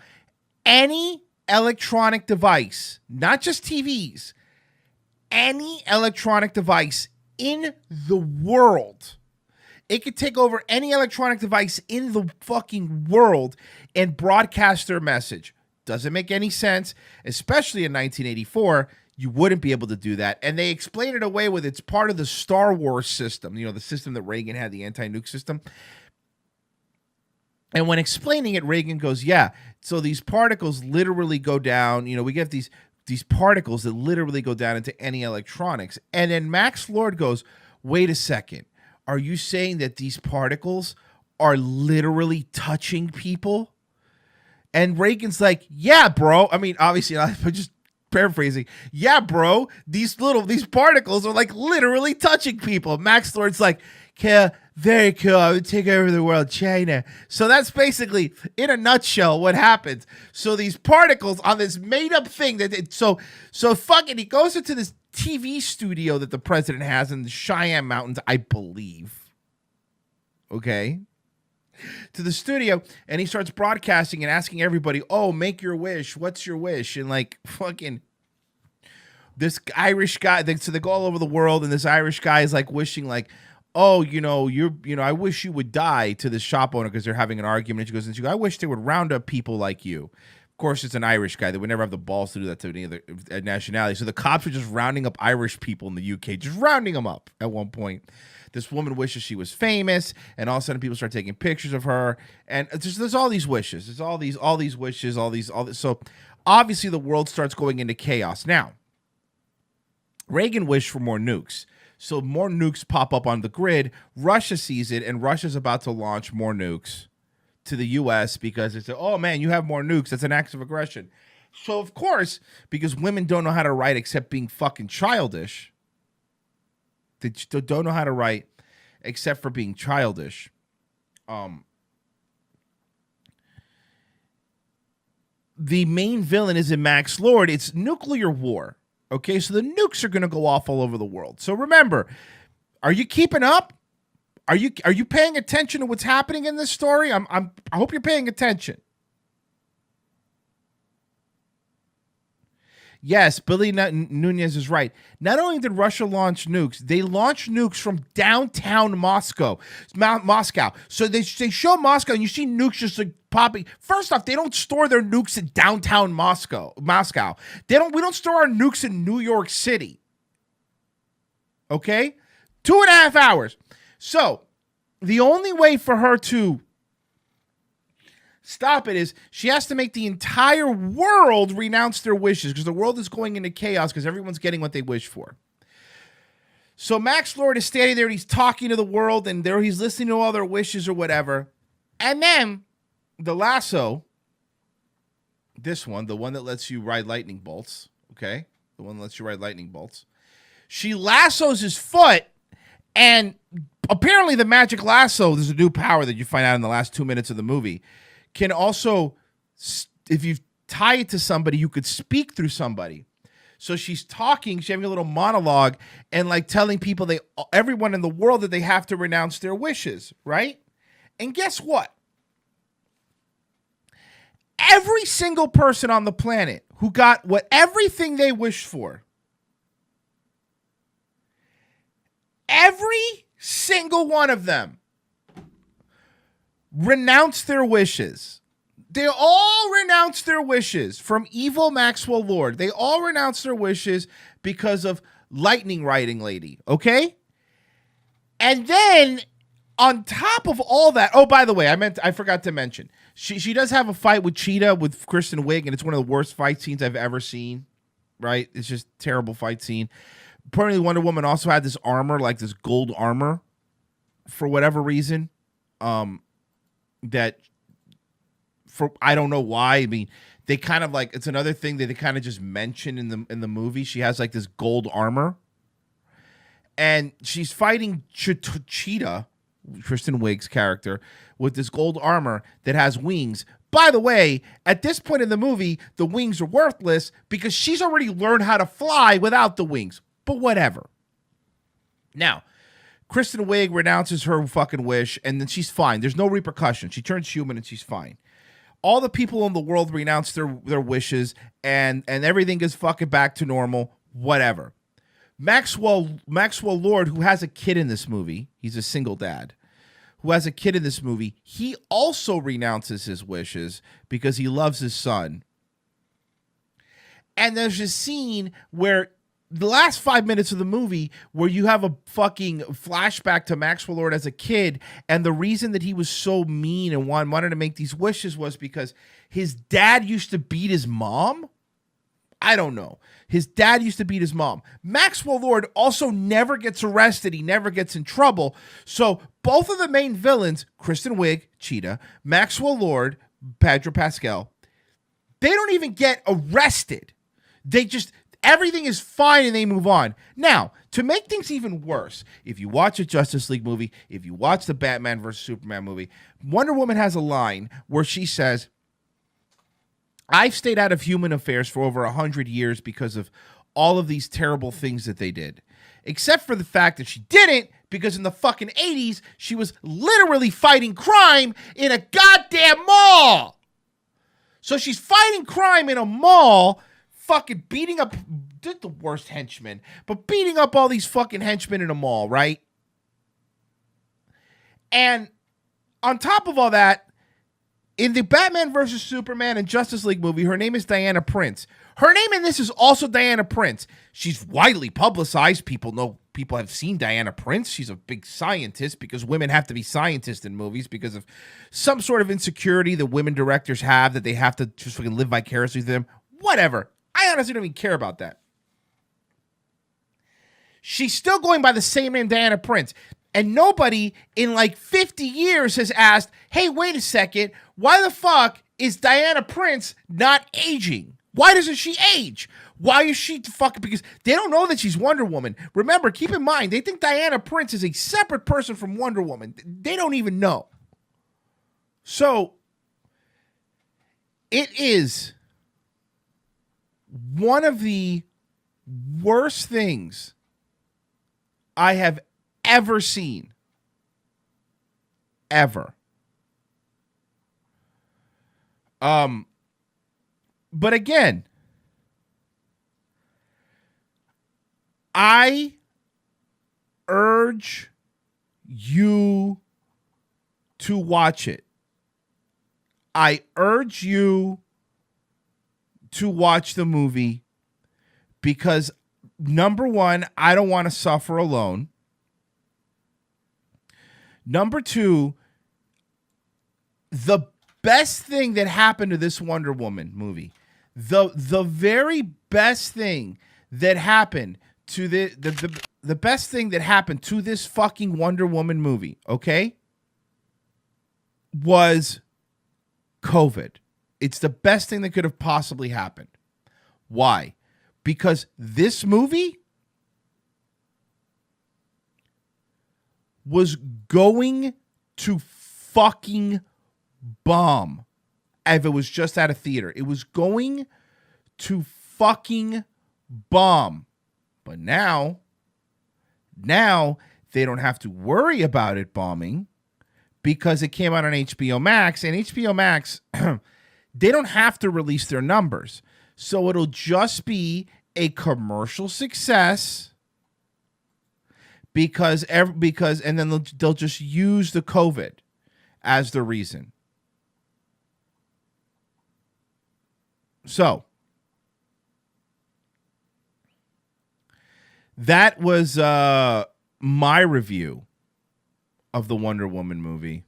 any electronic device, not just TVs, any electronic device in the world. It could take over any electronic device in the fucking world and broadcast their message. Doesn't make any sense, especially in 1984. You wouldn't be able to do that. And they explain it away with it's part of the Star Wars system, the system that Reagan had, the anti-nuke system. And when explaining it, Reagan goes, yeah, so these particles literally go down. We get these particles that literally go down into any electronics. And then Max Lord goes, wait a second. Are you saying that these particles are literally touching people? And Reagan's like, yeah, bro. I mean, obviously, I'm just paraphrasing. Yeah, bro. These particles are like literally touching people. Max Lord's like, yeah, very cool. I would take over the world, China. So that's basically, in a nutshell, what happens. So these particles on this made-up thing so fucking he goes into this TV studio that the president has in the Cheyenne Mountains, I believe. Okay? To the studio, and he starts broadcasting and asking everybody, oh, make your wish. What's your wish? And like fucking this Irish guy, so they go all over the world, and this Irish guy is like wishing like, oh, I wish you would die, to the shop owner because they're having an argument. And she goes, I wish they would round up people like you. Of course, it's an Irish guy. They would never have the balls to do that to any other nationality. So the cops were just rounding up Irish people in the UK, just rounding them up at one point. This woman wishes she was famous, and all of a sudden people start taking pictures of her. And there's all these wishes. There's all these wishes, all this. So obviously the world starts going into chaos. Now, Reagan wished for more nukes. So more nukes pop up on the grid. Russia sees it, and Russia's about to launch more nukes to the U.S. because it's, oh, man, you have more nukes. That's an act of aggression. So, of course, because women don't know how to write except being fucking childish, they don't know how to write except for being childish. The main villain is in Max Lord. It's nuclear war. Okay, so the nukes are going to go off all over the world. So remember, are you keeping up? Are you paying attention to what's happening in this story? I hope you're paying attention. Yes, Billy Nunez is right. Not only did Russia launch nukes, they launched nukes from downtown Moscow. So they show Moscow, and you see nukes just like popping. First off, they don't store their nukes in downtown Moscow. We don't store our nukes in New York City. Okay? 2.5 hours. So the only way for her to stop it is she has to make the entire world renounce their wishes, because the world is going into chaos because everyone's getting what they wish for. So Max Lord is standing there and he's talking to the world, and there he's listening to all their wishes or whatever. And then the lasso, this one, the one that lets you ride lightning bolts, okay? The one that lets you ride lightning bolts. She lassos his foot, and apparently the magic lasso, there's a new power that you find out in the last 2 minutes of the movie, can also, if you tie it to somebody, you could speak through somebody. So she's talking, she's having a little monologue, and like telling people, everyone in the world, that they have to renounce their wishes, right? And guess what? Every single person on the planet who got everything they wished for, every single one of them renounced their wishes. They all renounced their wishes from evil Maxwell Lord. They all renounced their wishes because of lightning riding lady, okay? And then on top of all that, oh, by the way, I forgot to mention, she does have a fight with Cheetah with Kristen Wiig, and it's one of the worst fight scenes I've ever seen, right? It's just a terrible fight scene. Apparently, Wonder Woman also had this armor, like this gold armor, for whatever reason. That for I don't know why. I mean, they kind of like it's another thing that they kind of just mention in the movie. She has like this gold armor, and she's fighting Cheetah, Kristen Wiig's character, with this gold armor that has wings. By the way, at this point in the movie, the wings are worthless because she's already learned how to fly without the wings. But whatever. Now, Kristen Wiig renounces her fucking wish, and then she's fine. There's no repercussion. She turns human, and she's fine. All the people in the world renounce their wishes, and everything is fucking back to normal. Whatever. Maxwell Lord, who has a kid in this movie, he's a single dad, who has a kid in this movie, he also renounces his wishes because he loves his son. And there's a scene where the last 5 minutes of the movie where you have a fucking flashback to Maxwell Lord as a kid, and the reason that he was so mean and wanted to make these wishes was because his dad used to beat his mom? I don't know. His dad used to beat his mom. Maxwell Lord also never gets arrested. He never gets in trouble. So both of the main villains, Kristen Wiig, Cheetah, Maxwell Lord, Pedro Pascal, they don't even get arrested. They just, everything is fine and they move on. Now, to make things even worse, if you watch a Justice League movie, if you watch the Batman vs. Superman movie, Wonder Woman has a line where she says, I've stayed out of human affairs for over 100 years because of all of these terrible things that they did. Except for the fact that she didn't, because in the fucking 80s, she was literally fighting crime in a goddamn mall. So she's fighting crime in a mall, fucking beating up, did the worst henchmen, but beating up all these fucking henchmen in a mall, right? And on top of all that, in the Batman vs. Superman and Justice League movie, her name is Diana Prince. Her name in this is also Diana Prince. She's widely publicized. People have seen Diana Prince. She's a big scientist because women have to be scientists in movies because of some sort of insecurity that women directors have that they have to just fucking live vicariously through them. Whatever. I honestly don't even care about that. She's still going by the same name, Diana Prince. And nobody in like 50 years has asked, hey, wait a second, why the fuck is Diana Prince not aging? Why doesn't she age? Why is she fucking, because they don't know that she's Wonder Woman. Remember, keep in mind, they think Diana Prince is a separate person from Wonder Woman. They don't even know. So, it is one of the worst things I have ever seen. Ever. But again, I urge you to watch it. I urge you to watch the movie because, number one, I don't want to suffer alone. Number two, the best thing that happened to this Wonder Woman movie, the very best thing that happened to the best thing that happened to this fucking Wonder Woman movie, okay, was COVID. It's the best thing that could have possibly happened. Why? Because this movie was going to fucking bomb if it was just at a theater. It was going to fucking bomb. But now they don't have to worry about it bombing because it came out on HBO Max, and HBO Max, they don't have to release their numbers. So it'll just be a commercial success because and then they'll just use the COVID as the reason. So that was my review of the Wonder Woman movie.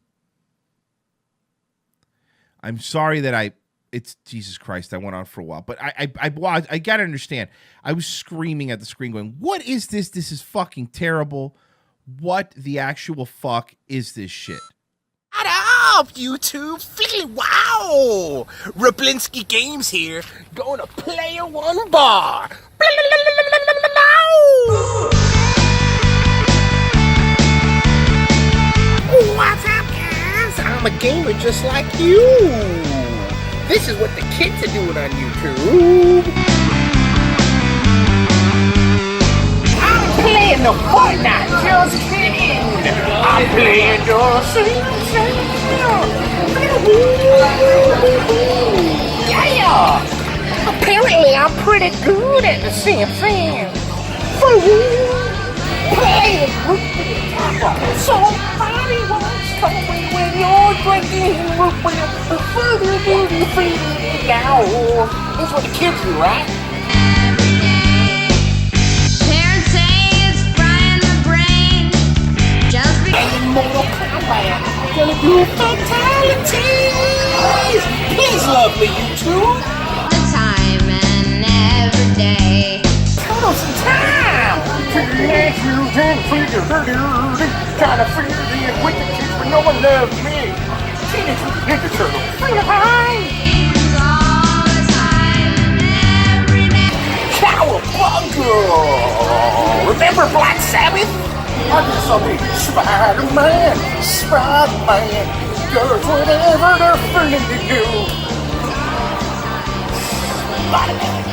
I'm sorry that it's Jesus Christ. I went on for a while, but I gotta understand. I was screaming at the screen, going, "What is this? This is fucking terrible. What the actual fuck is this shit?" Shut up, YouTube! Feeling wow! Rablinsky Games here, going to Player One Bar. What's up, guys? I'm a gamer just like you. This is what the kids are doing on YouTube. I'm playing the Fortnite, just kidding. I'm playing the same. Yeah! Apparently I'm pretty good at the same thing. Play somebody once told me when you're drinking further down. That's what the kids do, right? Parents say it's frying the brain. Just because in Mortal Kombat, gonna do fatalities. Please love me, YouTube. the time and every day. Turtle some time. Teenage Mutant Ninja Turtles. Trying to figure in with the kids, but no one loves me. Teenage Mutant Ninja Turtles. Cowabunga! Remember Black Sabbath? I guess I'll be Spider-Man. Spider-Man does whatever they're feeling to do. Spider-Man.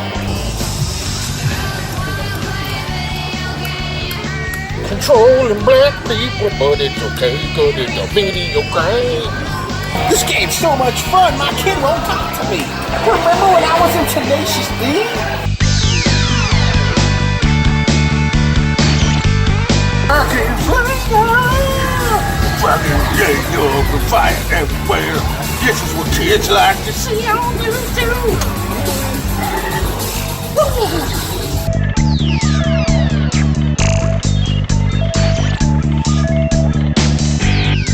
Controlling black people, but it's okay, cause it's a video game. This game's so much fun, my kid won't talk to me. Remember when I was in Tenacious D? I can play now. Driving gang up and fight everywhere. This is what kids like to see on YouTube.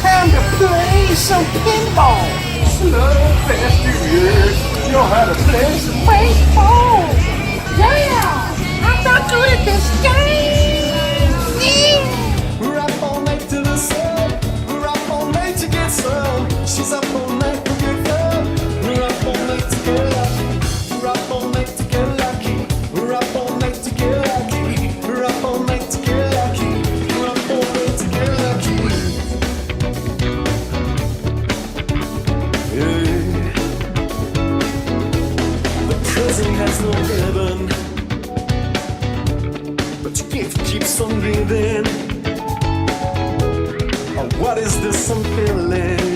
Time to play some pinball. Slow, fast, years. Know how to play some baseball. Yeah, I'm not good at this game. We're up all night to the sun. We're up all night to get some. She's up all night for good fun. We're up all night to get lucky. We're up all night to get lucky. We're up all night to get lucky. We're up all night to get lucky. We're up all night to get lucky. Yeah. The prison has no heaven, but your gift keeps on giving. Oh, what is this I'm feeling?